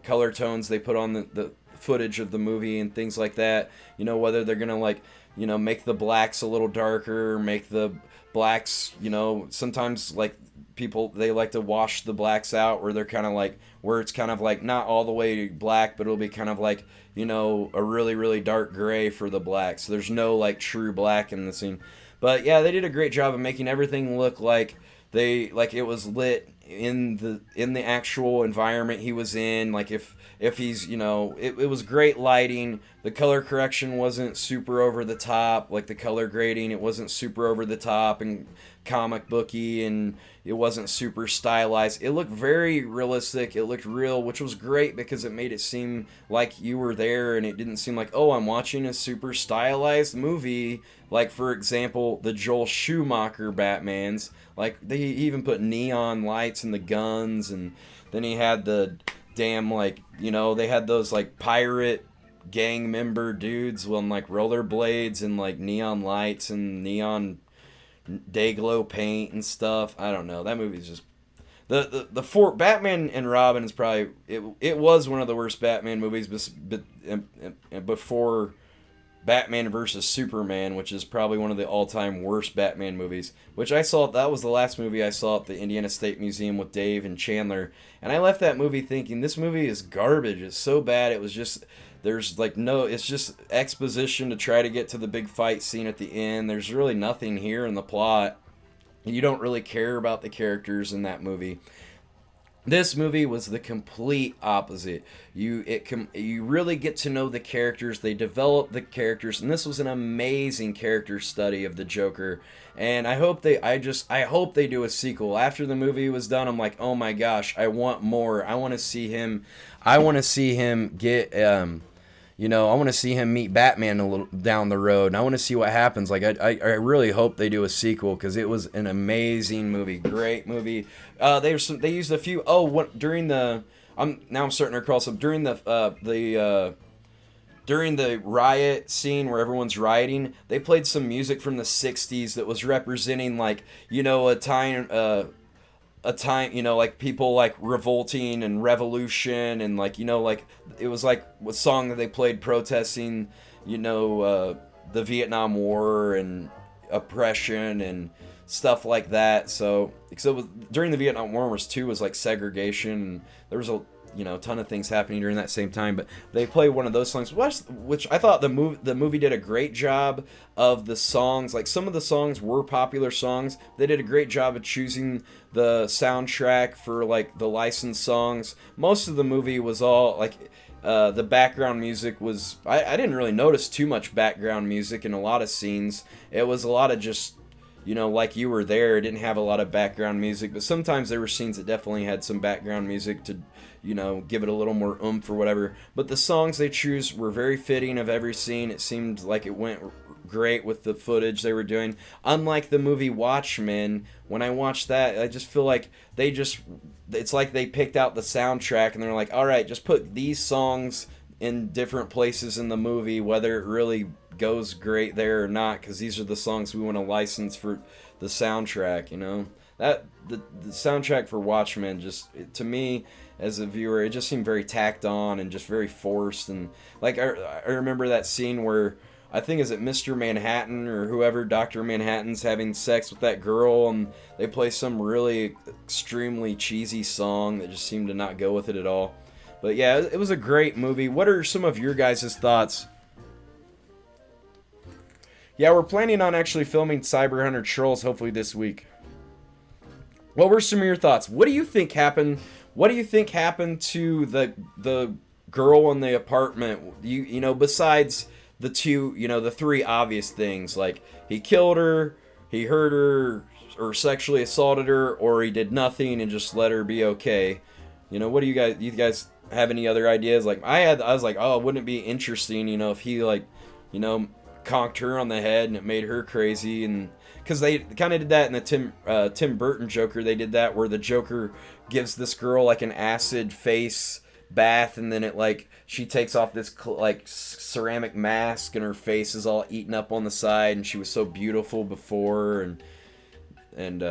color tones they put on the footage of the movie and things like that, whether they're gonna make the blacks a little darker, make the blacks, sometimes like people, they like to wash the blacks out where they're kind of like, where it's kind of like not all the way black, but it'll be kind of like, a really, really dark gray for the blacks. So there's no like true black in the scene. But yeah, they did a great job of making everything look like it was lit in the actual environment he was in. Like if he's, it was great lighting. The color correction wasn't super over the top. Like the color grading, it wasn't super over the top and comic booky, and it wasn't super stylized. It looked very realistic. It looked real, which was great because it made it seem like you were there, and it didn't seem like, oh, I'm watching a super stylized movie. Like, for example, the Joel Schumacher Batmans. Like, they even put neon lights in the guns, and then he had the damn, like, they had those, like, pirate gang member dudes with, like, rollerblades and, like, neon lights and neon day-glow paint and stuff. I don't know. That movie's just... The Batman and Robin is probably... It was one of the worst Batman movies before Batman versus Superman, which is probably one of the all-time worst Batman movies, which I saw, that was the last movie I saw at the Indiana State Museum with Dave and Chandler, and I left that movie thinking, this movie is garbage, it's so bad, it was just, there's like no, it's just exposition to try to get to the big fight scene at the end, there's really nothing here in the plot, you don't really care about the characters in that movie. This movie was the complete opposite. You really get to know the characters. They develop the characters, and this was an amazing character study of the Joker. And I hope they do a sequel. After the movie was done, I'm like, oh my gosh, I want more. I want to see him. I want to see him get. I want to see him meet Batman a little down the road, and I want to see what happens. Like, I really hope they do a sequel because it was an amazing movie, great movie. They used a few. During the I'm starting to recall some during the riot scene where everyone's rioting. They played some music from the '60s that was representing like a time, like people like revolting and revolution and like, like it was like a song that they played protesting, the Vietnam War and oppression and stuff like that. So, because it was during the Vietnam War was like segregation, and there was a ton of things happening during that same time, but they played one of those songs, which I thought the movie did a great job of the songs. Like, some of the songs were popular songs. They did a great job of choosing the soundtrack for like the licensed songs. Most of the movie was all like the background music was, I didn't really notice too much background music in a lot of scenes. It was a lot of just like you were there. It didn't have a lot of background music, but sometimes there were scenes that definitely had some background music to give it a little more oomph or whatever. But the songs they choose were very fitting of every scene. It seemed like it went great with the footage they were doing. Unlike the movie Watchmen, when I watched that, I just feel like it's like they picked out the soundtrack and they're like, all right, just put these songs in different places in the movie, whether it really goes great there or not, because these are the songs we want to license for the soundtrack. That the soundtrack for Watchmen, to me as a viewer, it just seemed very tacked on and just very forced. And like I remember that scene where I think, is it Mr. Manhattan or whoever, Dr. Manhattan's having sex with that girl, and they play some really extremely cheesy song that just seemed to not go with it at all. But yeah, it was a great movie. What are some of your guys' thoughts? Yeah, we're planning on actually filming Cyber Hunter Trolls hopefully this week. What were some of your thoughts? What do you think happened? What do you think happened to the girl in the apartment? Besides the two, the three obvious things, like he killed her, he hurt her, or sexually assaulted her, or he did nothing and just let her be okay. What do you guys have any other ideas? Like I was like, oh, wouldn't it be interesting, if he like, conked her on the head and it made her crazy. And because they kind of did that in the Tim Burton Joker. They did that where the Joker gives this girl like an acid face bath, and then it like she takes off this like ceramic mask and her face is all eaten up on the side, and she was so beautiful before, and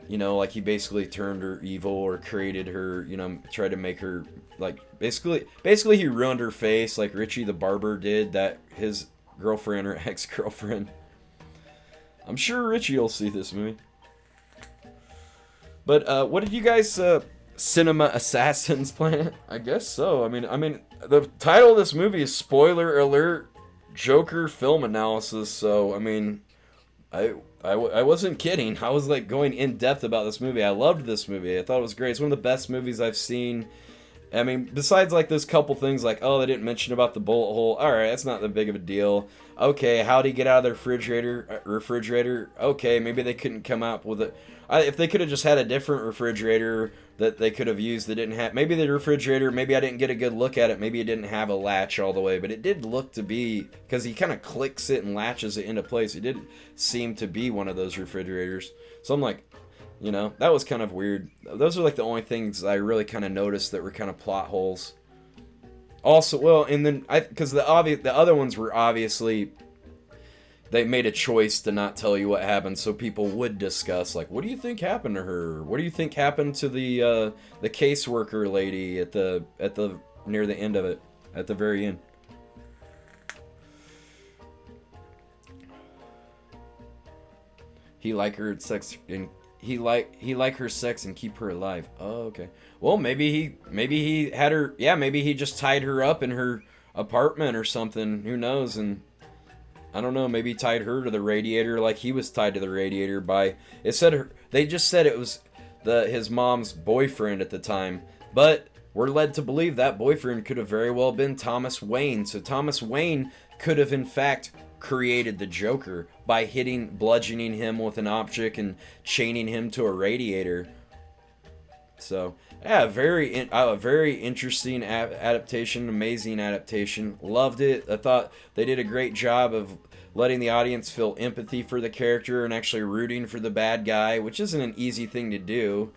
like he basically turned her evil or created her, tried to make her like basically he ruined her face like Richie the Barber did, that his girlfriend or ex-girlfriend. I'm sure Richie will see this movie. But what did you guys Cinema Assassins Planet? I guess so. I mean the title of this movie is spoiler alert Joker film analysis, so I mean I wasn't kidding. I was like going in depth about this movie. I loved this movie. I thought it was great. It's one of the best movies I've seen. I mean, besides like those couple things like, oh, they didn't mention about the bullet hole. All right, that's not that big of a deal. Okay, how'd he get out of the refrigerator? Okay, maybe they couldn't come up with it. If they could have just had a different refrigerator that they could have used that didn't have, maybe the refrigerator, maybe I didn't get a good look at it, maybe it didn't have a latch all the way, but it did look to be, because he kind of clicks it and latches it into place, it did seem to be one of those refrigerators. So I'm like, that was kind of weird. Those are like the only things I really kind of noticed that were kind of plot holes. Also, well, and then because the other ones were obviously, they made a choice to not tell you what happened, so people would discuss like, what do you think happened to her? What do you think happened to the caseworker lady at the near the end of it, at the very end? he like her sex and he like her sex and keep her alive. Oh, okay. Well, maybe he had her. Yeah, maybe he just tied her up in her apartment or something. Who knows? And I don't know. Maybe tied her to the radiator like he was tied to the radiator by. It said her. They just said it was his mom's boyfriend at the time, but we're led to believe that boyfriend could have very well been Thomas Wayne. So Thomas Wayne could have in fact created the Joker by bludgeoning him with an object and chaining him to a radiator. So yeah, a very interesting adaptation, amazing adaptation. Loved it. I thought they did a great job of letting the audience feel empathy for the character and actually rooting for the bad guy, which isn't an easy thing to do.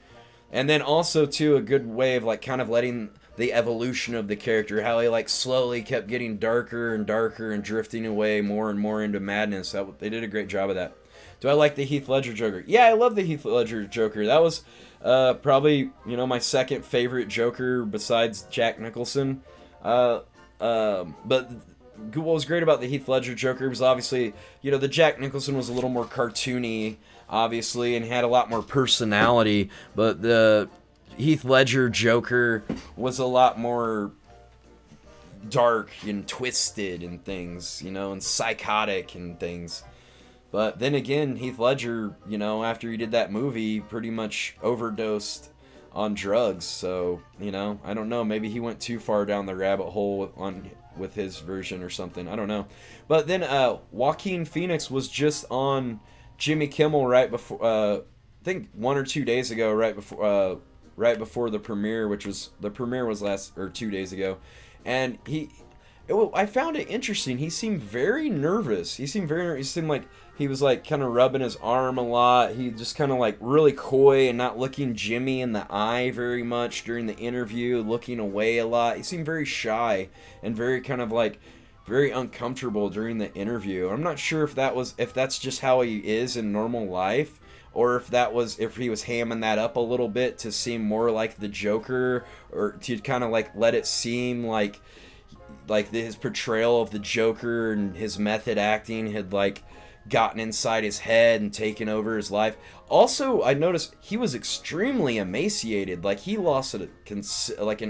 And then also too a good way of like kind of letting the evolution of the character, how he like slowly kept getting darker and darker and drifting away more and more into madness. They did a great job of that. Do I like the Heath Ledger Joker? Yeah, I love the Heath Ledger Joker. That was probably, my second favorite Joker besides Jack Nicholson. But what was great about the Heath Ledger Joker was obviously, the Jack Nicholson was a little more cartoony, obviously, and had a lot more personality. But the Heath Ledger Joker was a lot more dark and twisted and things, and psychotic and things. But then again, Heath Ledger, after he did that movie, pretty much overdosed on drugs. So, I don't know. Maybe he went too far down the rabbit hole with his version or something. I don't know. But then Joaquin Phoenix was just on Jimmy Kimmel right before, I think 1 or 2 days ago, right before the premiere, the premiere was 2 days ago. And I found it interesting. He seemed very nervous. He seemed like he was like kind of rubbing his arm a lot. He just kind of like really coy and not looking Jimmy in the eye very much during the interview, looking away a lot. He seemed very shy and very kind of like very uncomfortable during the interview. I'm not sure if that's just how he is in normal life, or if he was hamming that up a little bit to seem more like the Joker, or to kind of like let it seem like his portrayal of the Joker and his method acting had like gotten inside his head and taken over his life. Also, I noticed he was extremely emaciated. Like he lost an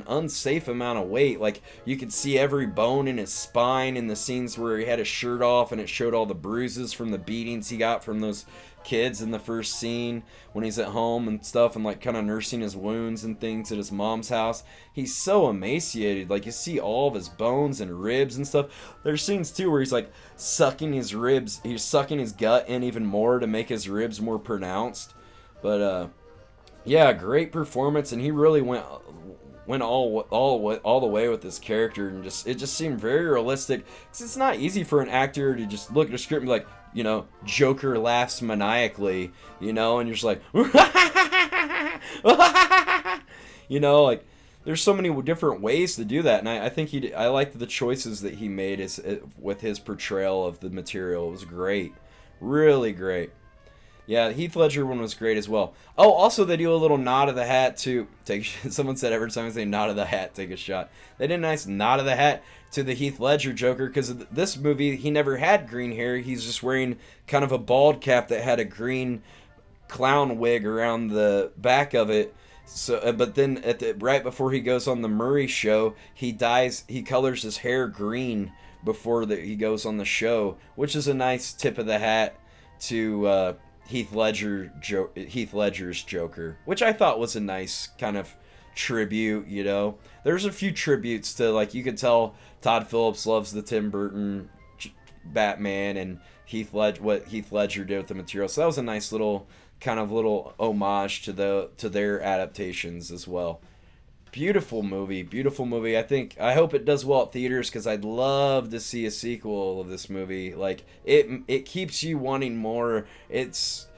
unsafe amount of weight. Like you could see every bone in his spine in the scenes where he had his shirt off, and it showed all the bruises from the beatings he got from those kids in the first scene when he's at home and stuff, and like kind of nursing his wounds and things at his mom's house. He's so emaciated, like you see all of his bones and ribs and stuff. There's scenes too where he's like sucking his gut in even more to make his ribs more pronounced. But yeah, great performance, and he really went all the way with this character, and it just seemed very realistic, because it's not easy for an actor to just look at a script and be like, Joker laughs maniacally, and you're just like, like there's so many different ways to do that, and I think I liked the choices that he made with his portrayal of the material. It was great, really great. Yeah, the Heath Ledger one was great as well. Oh, also they do a little nod of the hat to someone said every time I say nod of the hat, take a shot. They did a nice nod of the hat to the Heath Ledger Joker, because this movie he never had green hair. He's just wearing kind of a bald cap that had a green clown wig around the back of it. So, but then right before he goes on the Murray show, he colors his hair green before he goes on the show, which is a nice tip of the hat to Heath Ledger's Joker, which I thought was a nice kind of tribute. There's a few tributes to, like, you could tell Todd Phillips loves the Tim Burton Batman and what Heath Ledger did with the material. So that was a nice little homage to their adaptations as well. Beautiful movie. I hope it does well at theaters, because I'd love to see a sequel of this movie. Like it keeps you wanting more. It's,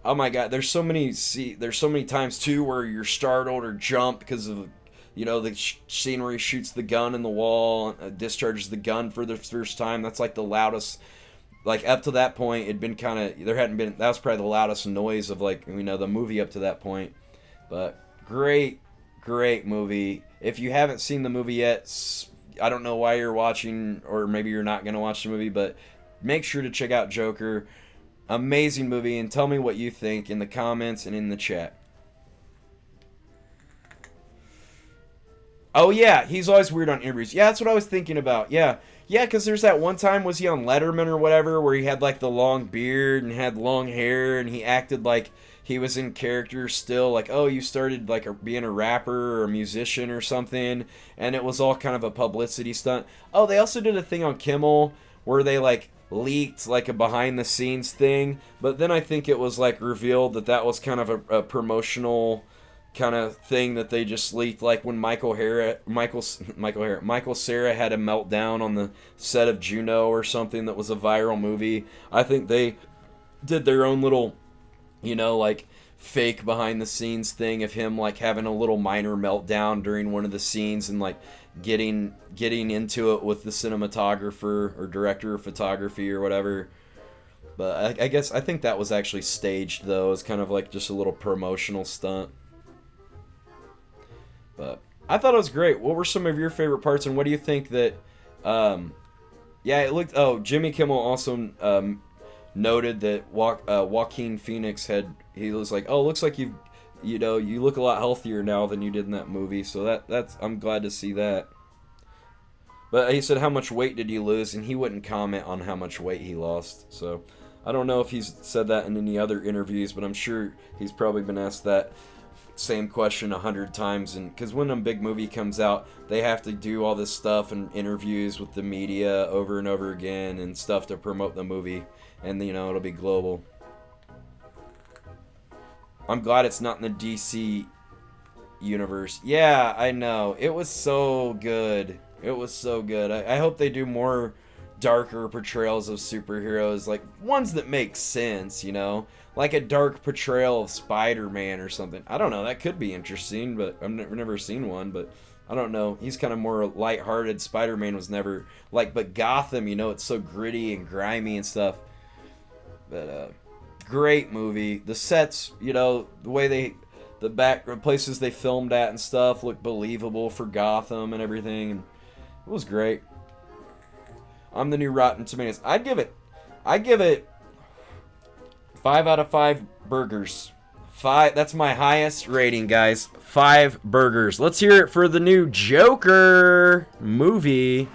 oh my god, there's so many times too where you're startled or jump because of the scene where he shoots the gun in the wall, discharges the gun for the first time. That's like the loudest. Like up to that point, it'd been that was probably the loudest noise of the movie up to that point. But great movie. If you haven't seen the movie yet, I don't know why you're watching, or maybe you're not going to watch the movie, but make sure to check out Joker. Amazing movie, and tell me what you think in the comments and in the chat. Oh yeah, he's always weird on interviews. Yeah, that's what I was thinking about. Yeah, because there's that one time, was he on Letterman or whatever, where he had like the long beard and had long hair, and he acted like he was in character still, like, oh, you started like being a rapper or a musician or something, and it was all kind of a publicity stunt. Oh, they also did a thing on Kimmel where they like leaked like a behind the scenes thing, but then I think it was like revealed that that was kind of a promotional kind of thing that they just leaked, like when Michael Cera had a meltdown on the set of Juno or something that was a viral movie. I think they did their own little, like fake behind the scenes thing of him like having a little minor meltdown during one of the scenes and like getting into it with the cinematographer or director of photography or whatever. But I think that was actually staged though. It was kind of like just a little promotional stunt. But I thought it was great. What were some of your favorite parts, and what do you think that? It looked. Oh, Jimmy Kimmel also noted that Joaquin Phoenix he was like, oh, looks like you look a lot healthier now than you did in that movie. So that's I'm glad to see that. But he said, how much weight did you lose? And he wouldn't comment on how much weight he lost. So I don't know if he's said that in any other interviews, but I'm sure he's probably been asked that same question 100 times. And because when a big movie comes out, they have to do all this stuff and interviews with the media over and over again and stuff to promote the movie, and it'll be global. I'm glad it's not in the DC universe. Yeah, I know, it was so good. I hope they do more darker portrayals of superheroes, like ones that make sense, like a dark portrayal of Spider-Man or something. I don't know, that could be interesting, but I've never seen one. But I don't know, he's kind of more lighthearted. Spider-Man was never like, but Gotham, it's so gritty and grimy and stuff. But great movie. The sets, the way the back places they filmed at and stuff look believable for Gotham and everything, and it was great. I'm the new Rotten Tomatoes. I give it 5 out of 5 burgers. 5. That's my highest rating, guys. 5 burgers. Let's hear it for the new Joker movie.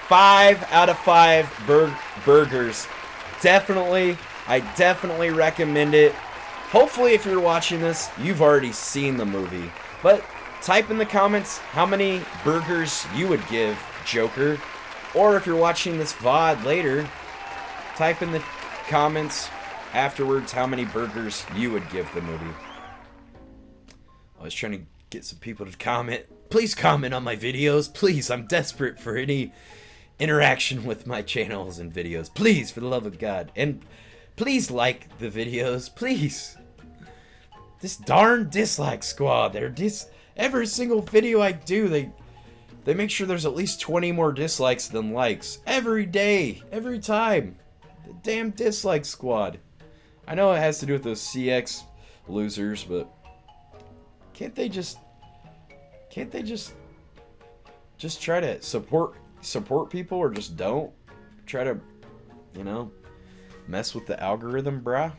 5 out of 5 burgers. I definitely recommend it. Hopefully, if you're watching this, you've already seen the movie. But type in the comments how many burgers you would give Joker. Or if you're watching this VOD later, type in the comments afterwards how many burgers you would give the movie. I was trying to get some people to comment. Please comment on my videos. Please, I'm desperate for any interaction with my channels and videos. Please, for the love of God. And please like the videos. Please. This darn dislike squad. Every single video I do, they make sure there's at least 20 more dislikes than likes. Every day. Every time. The damn dislike squad. I know it has to do with those CX losers, but can't they just try to support people, or just don't try to, mess with the algorithm, brah?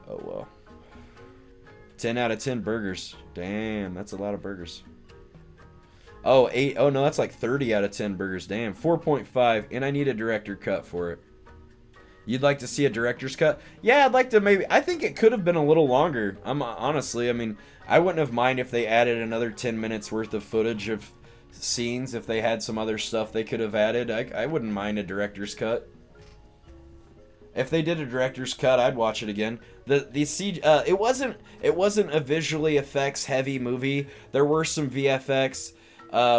Oh well. 10 out of 10 burgers. Damn, that's a lot of burgers. Oh, 8. Oh, no, that's like 30 out of 10 burgers. Damn, 4.5, and I need a director cut for it. You'd like to see a director's cut? Yeah, I'd like to maybe. I think it could have been a little longer. Honestly, I wouldn't have mind if they added another 10 minutes worth of footage of scenes. If they had some other stuff they could have added, I wouldn't mind a director's cut. If they did a director's cut, I'd watch it again. The CG, it wasn't a visually effects heavy movie. There were some VFX.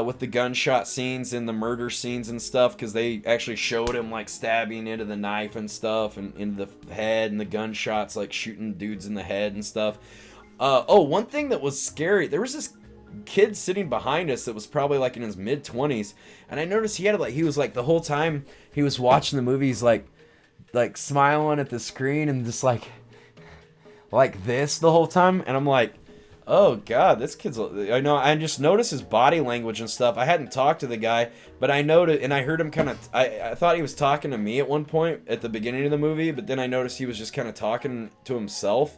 With the gunshot scenes and the murder scenes and stuff, because they actually showed him like stabbing into the knife and stuff, and into the head, and the gunshots like shooting dudes in the head and stuff. One thing that was scary, there was this kid sitting behind us that was probably like in his mid-20s, and I noticed he was like the whole time he was watching the movies like smiling at the screen and just like this the whole time, and I'm like, Oh God, this kid's. I know. I just noticed his body language and stuff. I hadn't talked to the guy, but I noticed, and I heard him kind of. I thought he was talking to me at one point at the beginning of the movie, but then I noticed he was just kind of talking to himself.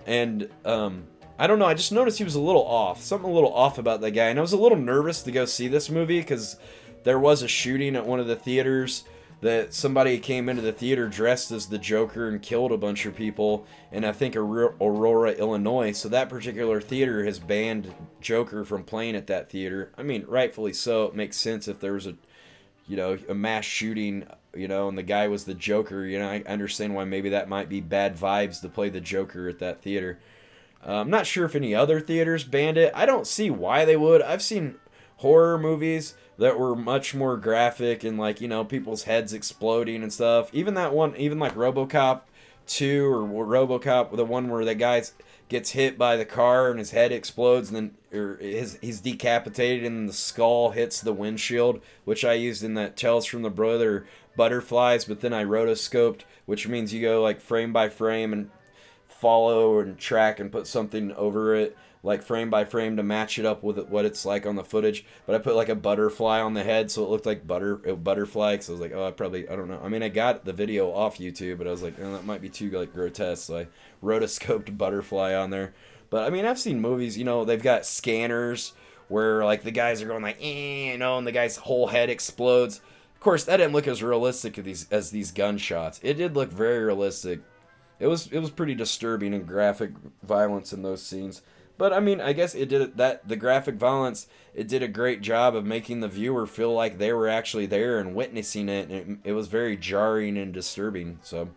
And I don't know. I just noticed he was a little off. Something a little off about that guy, and I was a little nervous to go see this movie because there was a shooting at one of the theaters. That somebody came into the theater dressed as the Joker and killed a bunch of people in, I think, Aurora, Illinois. So that particular theater has banned Joker from playing at that theater. I mean, rightfully so. It makes sense if there was a mass shooting, and the guy was the Joker. I understand why maybe that might be bad vibes to play the Joker at that theater. I'm not sure if any other theaters banned it. I don't see why they would. I've seen horror movies that were much more graphic and people's heads exploding and stuff. Even that one, even like RoboCop 2 or RoboCop, the one where the guy gets hit by the car and his head explodes and then he's decapitated and the skull hits the windshield, which I used in that Tales from the Brother Butterflies, but then I rotoscoped, which means you go like frame by frame and follow and track and put something over it, like frame by frame to match it up with what it's like on the footage. But I put like a butterfly on the head so it looked like butterfly. So I was like, oh, I don't know. I mean, I got the video off YouTube, but I was like, oh, that might be too like grotesque. So I rotoscoped butterfly on there. But I mean, I've seen movies, they've got scanners where like the guys are going like, and the guy's whole head explodes. Of course, that didn't look as realistic as these gunshots. It did look very realistic. It was pretty disturbing and graphic violence in those scenes. But I mean, I guess the graphic violence, it did a great job of making the viewer feel like they were actually there and witnessing it. And it was very jarring and disturbing. So,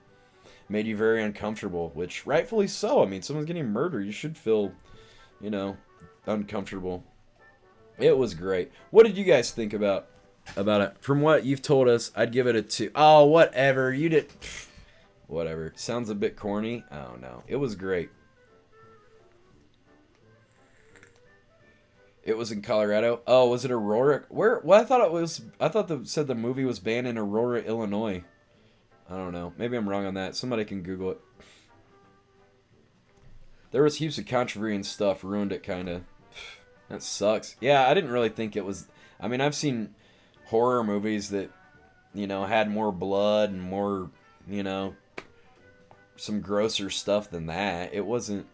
made you very uncomfortable, which rightfully so. I mean, someone's getting murdered. You should feel, uncomfortable. It was great. What did you guys think about it? From what you've told us, I'd give it a 2. Oh, whatever. You did. Whatever. Sounds a bit corny. I don't know. It was great. It was in Colorado. Oh, was it Aurora? Where? Well, I thought it was. I thought said the movie was banned in Aurora, Illinois. I don't know. Maybe I'm wrong on that. Somebody can Google it. There was heaps of controversy and stuff. Ruined it, kind of. That sucks. Yeah, I didn't really think it was. I mean, I've seen horror movies that, had more blood and more, some grosser stuff than that. It wasn't.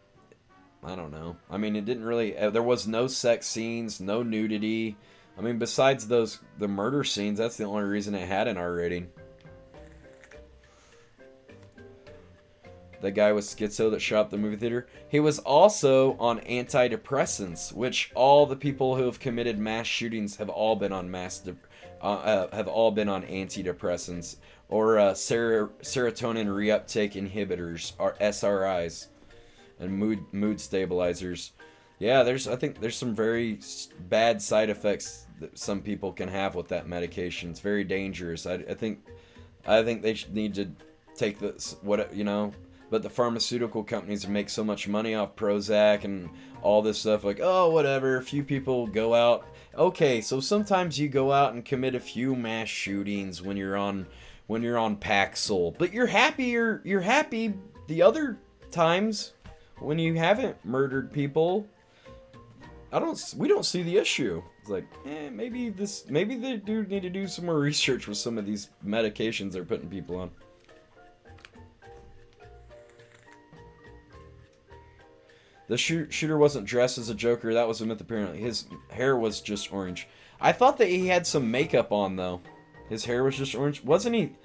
I don't know. I mean, it didn't really. There was no sex scenes, no nudity. I mean, besides the murder scenes, that's the only reason it had an R rating. The guy with schizo that shot up the movie theater. He was also on antidepressants, which all the people who have committed mass shootings have all been on antidepressants or serotonin reuptake inhibitors, or SRIs. And mood stabilizers. Yeah, I think there's some very bad side effects that some people can have with that medication. It's very dangerous. I think they need to take this, but the pharmaceutical companies make so much money off Prozac and all this stuff, like, oh, whatever, a few people go out. Okay, so sometimes you go out and commit a few mass shootings when you're on Paxil, but you're happy the other times when you haven't murdered people. We don't see the issue. It's like, maybe they do need to do some more research with some of these medications they're putting people on. The shooter wasn't dressed as a Joker. That was a myth, apparently. His hair was just orange. I thought that he had some makeup on, though. His hair was just orange. Wasn't he?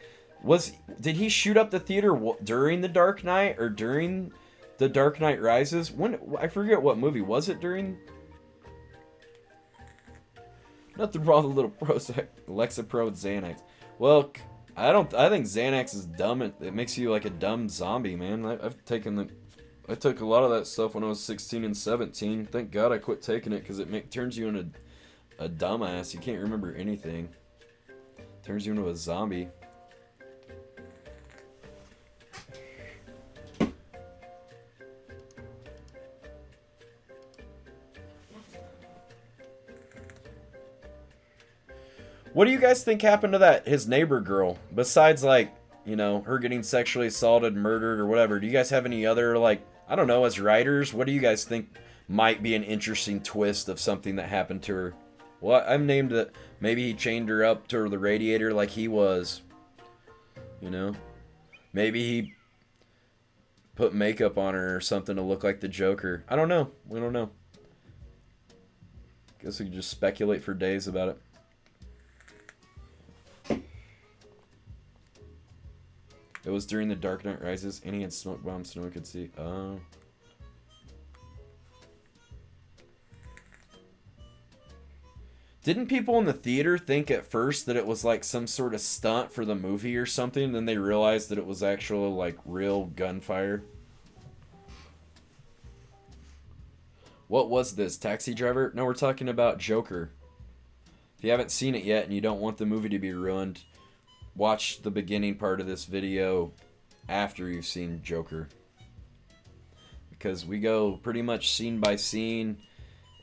Did he shoot up the theater during The Dark Knight or during The Dark Knight Rises? I forget what movie. Was it during? Nothing wrong with a little Prozac, Lexapro, Xanax. Well, I think Xanax is dumb. It makes you like a dumb zombie, man. I took a lot of that stuff when I was 16 and 17. Thank God I quit taking it because it turns you into a dumbass. You can't remember anything. Turns you into a zombie. What do you guys think happened to his neighbor girl? Besides, her getting sexually assaulted, murdered, or whatever. Do you guys have any other, I don't know, as writers, what do you guys think might be an interesting twist of something that happened to her? Well, I've named it, maybe he chained her up to the radiator like he was. You know? Maybe he put makeup on her or something to look like the Joker. I don't know. We don't know. Guess we could just speculate for days about it. It was during the Dark Knight Rises, and he had smoke bombs so no one could see. Oh. Didn't people in the theater think at first that it was like some sort of stunt for the movie or something? Then they realized that it was actual like real gunfire. What was this? Taxi Driver? No, we're talking about Joker. If you haven't seen it yet and you don't want the movie to be ruined, watch the beginning part of this video after you've seen Joker. Because we go pretty much scene by scene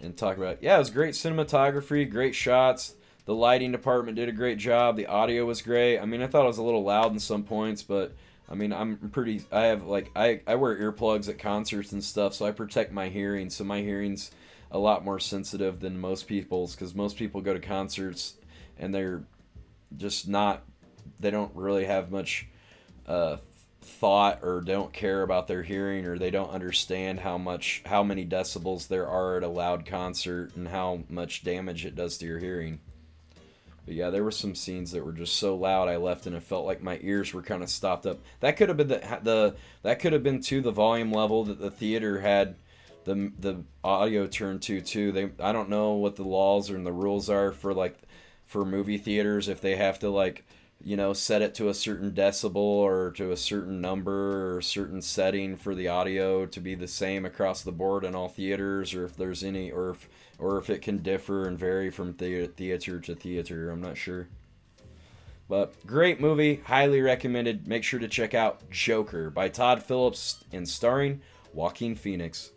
and talk about, yeah, it was great cinematography, great shots. The lighting department did a great job. The audio was great. I mean, I thought it was a little loud in some points, but I mean, I have like, I wear earplugs at concerts and stuff, so I protect my hearing. So my hearing's a lot more sensitive than most people's, because most people go to concerts and they're just not, they don't really have much thought or don't care about their hearing, or they don't understand how many decibels there are at a loud concert and how much damage it does to your hearing. But yeah, there were some scenes that were just so loud I left and it felt like my ears were kind of stopped up. That could have been that could have been to the volume level that the theater had the audio turned to too. I don't know what the laws and the rules are for movie theaters, if they have to like, you know, set it to a certain decibel or to a certain number or a certain setting for the audio to be the same across the board in all theaters, or if there's any, or if it can differ and vary from theater to theater. I'm not sure. But great movie, highly recommended. Make sure to check out Joker by Todd Phillips and starring Joaquin Phoenix.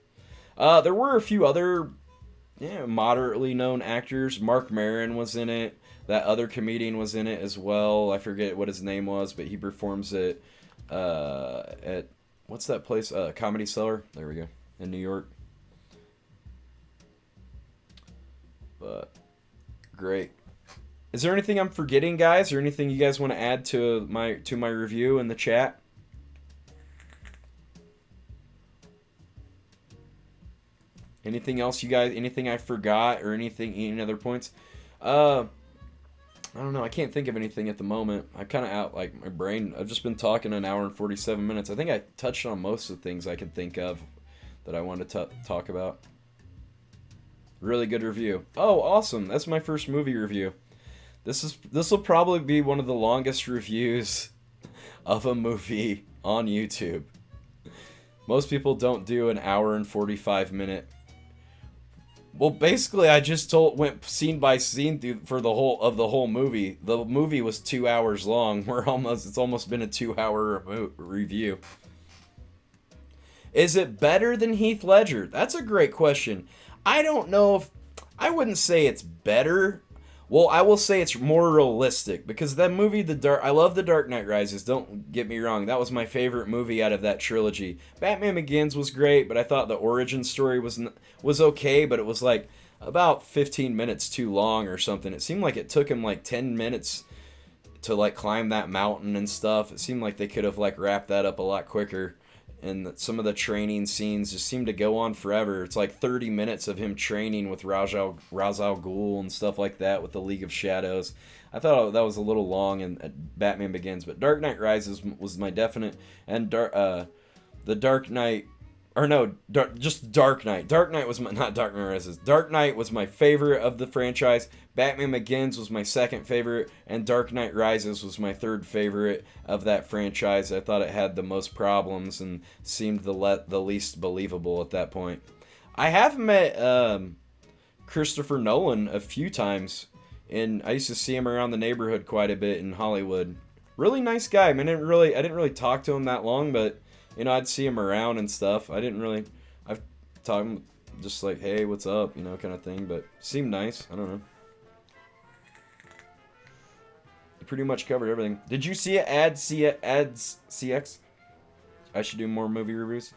There were a few other moderately known actors. Mark Maron was in it. That other comedian was in it as well. I forget what his name was, but he performs it at, what's that place? Comedy Cellar. There we go. In New York. But great. Is there anything I'm forgetting, guys, or anything you guys want to add to my review in the chat? Anything else you guys, anything I forgot, or any other points? I don't know. I can't think of anything at the moment. I'm kind of out, like, my brain. I've just been talking an hour and 47 minutes. I think I touched on most of the things I could think of that I wanted to talk about. Really good review. Oh, awesome. That's my first movie review. This will probably be one of the longest reviews of a movie on YouTube. Most people don't do an hour and 45 minute. Well, basically, I just went scene by scene through for the whole movie. The movie was 2 hours long. It's almost been a 2-hour review. Is it better than Heath Ledger? That's a great question. I don't know if I wouldn't say it's better. Well, I will say it's more realistic, because that movie, I love The Dark Knight Rises. Don't get me wrong. That was my favorite movie out of that trilogy. Batman Begins was great, but I thought the origin story was okay, but it was like about 15 minutes too long or something. It seemed like it took him like 10 minutes to like climb that mountain and stuff. It seemed like they could have like wrapped that up a lot quicker. And some of the training scenes just seem to go on forever. It's like 30 minutes of him training with Ra's al Ghul and stuff like that with the League of Shadows. I thought that was a little long in Batman Begins, but Dark Knight Rises was my definite, and the Dark Knight, or no, just Dark Knight. Dark Knight was not Dark Knight Rises. Dark Knight was my favorite of the franchise. Batman Begins was my second favorite, and Dark Knight Rises was my third favorite of that franchise. I thought it had the most problems and seemed the least believable at that point. I have met Christopher Nolan a few times, and I used to see him around the neighborhood quite a bit in Hollywood. Really nice guy. I mean, I didn't really talk to him that long, but you know, I'd see him around and stuff. I've talked to him just like, hey, what's up, you know, kind of thing, but seemed nice. I don't know. Pretty much covered everything. Did you see it? Ads CX? I should do more movie reviews.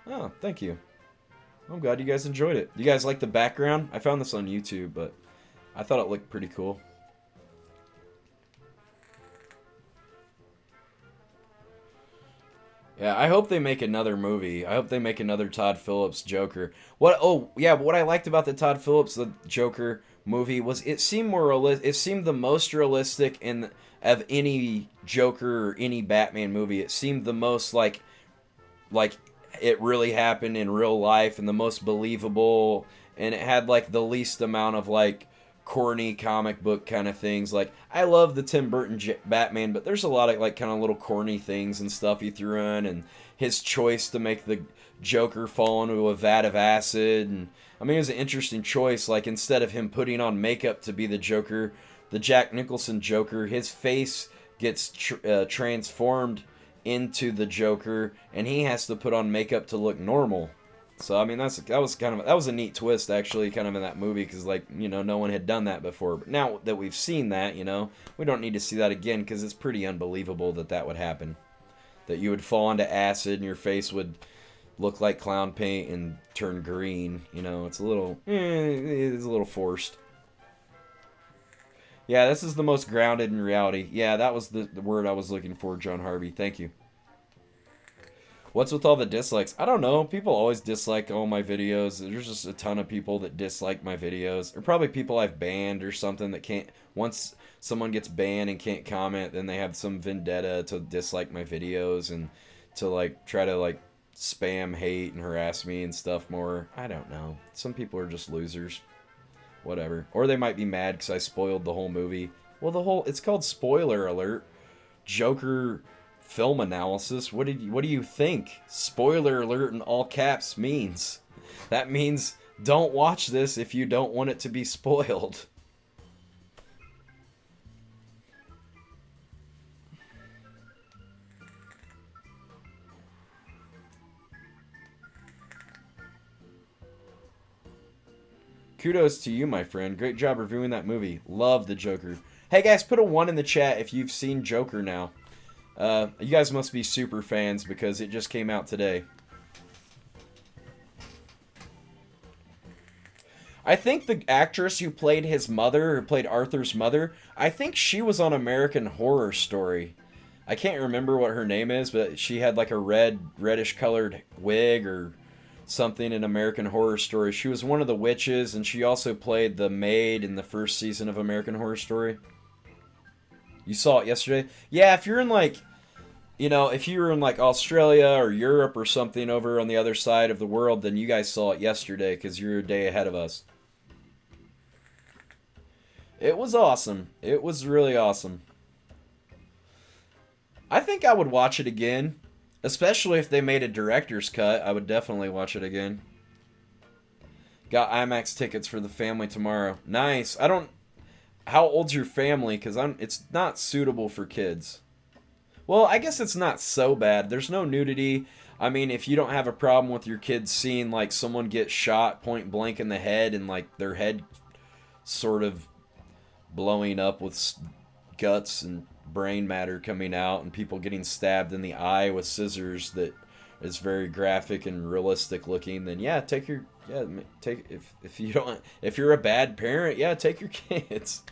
Oh, thank you. I'm glad you guys enjoyed it. You guys like the background? I found this on YouTube, but I thought it looked pretty cool. Yeah, I hope they make another movie. I hope they make another Todd Phillips Joker. What? Oh, yeah. What I liked about the Todd Phillips the Joker movie was it seemed more it seemed the most realistic in of any Joker or any Batman movie. It seemed the most like it really happened in real life and the most believable, and it had like the least amount of like corny comic book kind of things. Like I love the Tim Burton Batman, but there's a lot of like kind of little corny things and stuff he threw in, and his choice to make the Joker fall into a vat of acid. And I mean, it was an interesting choice. Like instead of him putting on makeup to be the Joker, the Jack Nicholson Joker, his face gets transformed into the Joker, and he has to put on makeup to look normal. So I mean, that was a neat twist actually, kind of in that movie, because like, you know, no one had done that before. But now that we've seen that, you know, we don't need to see that again, because it's pretty unbelievable that that would happen. That you would fall into acid and your face would look like clown paint and turn green. You know, it's a little forced. Yeah, this is the most grounded in reality. Yeah, that was the word I was looking for, John Harvey. Thank you. What's with all the dislikes? I don't know. People always dislike all my videos. There's just a ton of people that dislike my videos. Or probably people I've banned or something that can't... Once someone gets banned and can't comment, then they have some vendetta to dislike my videos and to, like, try to, like, spam, hate, and harass me and stuff more. I don't know. Some people are just losers. Whatever. Or they might be mad because I spoiled the whole movie. Well, it's called Spoiler Alert. Joker film analysis. What do you think spoiler alert in all caps means? That means don't watch this if you don't want it to be spoiled. Kudos to you, my friend. Great job reviewing that movie. Love the Joker. Hey guys, put a 1 in the chat if you've seen Joker now. You guys must be super fans because it just came out today. I think the actress who played his mother, who played Arthur's mother, I think she was on American Horror Story. I can't remember what her name is, but she had like a reddish colored wig or something in American Horror Story. She was one of the witches, and she also played the maid in the first season of American Horror Story. You saw it yesterday? Yeah, if you're in like, you know, if you were in like Australia or Europe or something over on the other side of the world, then you guys saw it yesterday because you're a day ahead of us. It was awesome. It was really awesome. I think I would watch it again, especially if they made a director's cut. I would definitely watch it again. Got IMAX tickets for the family tomorrow. Nice. How old's your family? Because it's not suitable for kids. Well, I guess it's not so bad. There's no nudity. I mean, if you don't have a problem with your kids seeing, like, someone get shot point blank in the head and, like, their head sort of blowing up with guts and brain matter coming out and people getting stabbed in the eye with scissors that is very graphic and realistic looking, then yeah, if you're a bad parent, yeah, take your kids.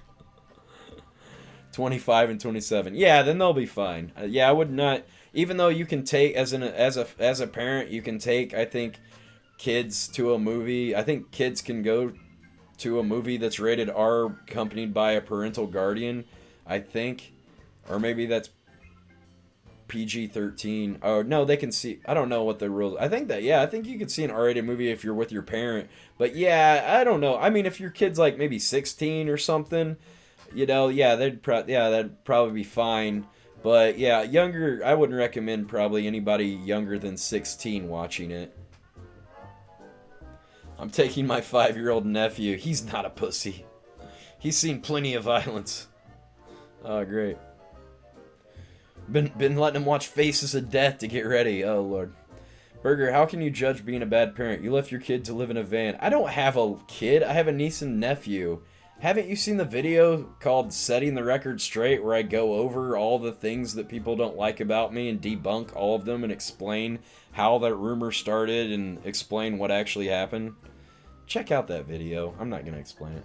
25 and 27. Yeah, then they'll be fine. Yeah, I would not, even though you can take as a parent, you can take, I think, kids to a movie. I think kids can go to a movie that's rated R accompanied by a parental guardian, I think. Or maybe that's PG-13. Oh, no, they can see. I don't know what the rules. I think you could see an R-rated movie if you're with your parent. But yeah, I don't know. I mean, if your kid's like maybe 16 or something, you know, yeah, that'd probably be fine. But yeah, younger, I wouldn't recommend probably anybody younger than 16 watching it. I'm taking my 5-year-old nephew. He's not a pussy. He's seen plenty of violence. Oh, great. Been letting him watch Faces of Death to get ready. Oh, Lord. Burger, how can you judge being a bad parent? You left your kid to live in a van. I don't have a kid. I have a niece and nephew. Haven't you seen the video called Setting the Record Straight, where I go over all the things that people don't like about me and debunk all of them and explain how that rumor started and explain what actually happened? Check out that video. I'm not going to explain it.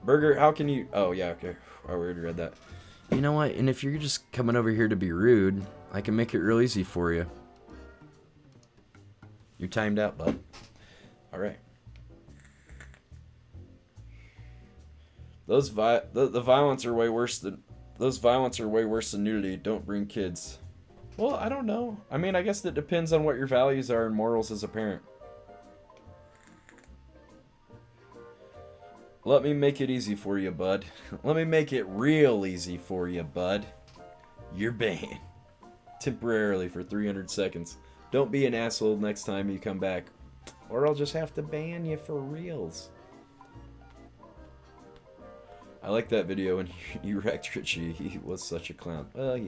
Burger, how can you... Oh, yeah, okay. I already read that. You know what? And if you're just coming over here to be rude, I can make it real easy for you. You're timed out, bud. All right. The violence are way worse than... Those violence are way worse than nudity. Don't bring kids. Well, I don't know. I mean, I guess that depends on what your values are and morals as a parent. Let me make it easy for you, bud. Let me make it real easy for you, bud. You're banned. Temporarily for 300 seconds. Don't be an asshole next time you come back. Or I'll just have to ban you for reals. I like that video when you wrecked Richie. He was such a clown. Well,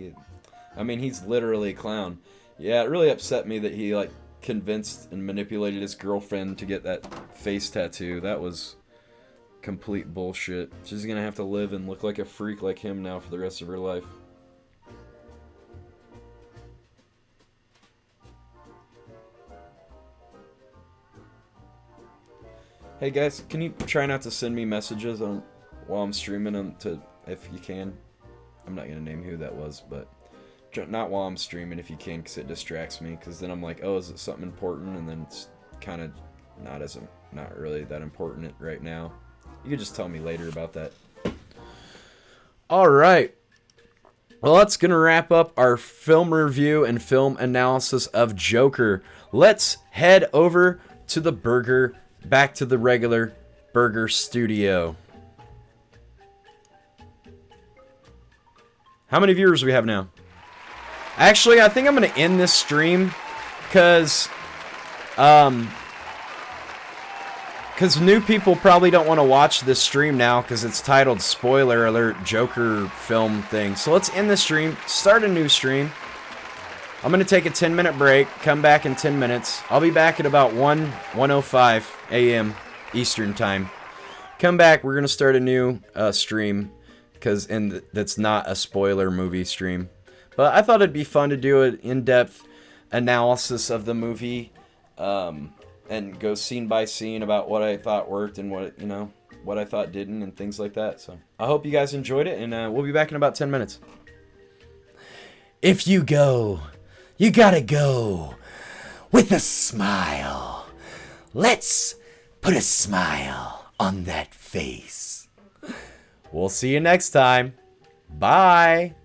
I mean, he's literally a clown. Yeah, it really upset me that he, like, convinced and manipulated his girlfriend to get that face tattoo. That was complete bullshit. She's gonna have to live and look like a freak like him now for the rest of her life. Hey guys, can you try not to send me messages on while I'm streaming them if you can? I'm not gonna name who that was, but not while I'm streaming if you can, because it distracts me. Because then I'm like, oh, is it something important? And then it's kind of not really that important right now. You could just tell me later about that. All right. Well, that's gonna wrap up our film review and film analysis of Joker. Let's head over to the back to the regular burger studio. How many viewers do we have now? Actually, I think I'm going to end this stream because new people probably don't want to watch this stream now because it's titled Spoiler Alert Joker film thing. So let's end the stream, start a new stream. I'm going to take a 10-minute break, come back in 10 minutes. I'll be back at about 1:05 a.m. Eastern time. Come back, we're going to start a new stream. That's not a spoiler movie stream. But I thought it'd be fun to do an in-depth analysis of the movie, and go scene by scene about what I thought worked and what I thought didn't and things like that. So I hope you guys enjoyed it, and we'll be back in about 10 minutes. If you go, you gotta go with a smile. Let's put a smile on that face. We'll see you next time. Bye.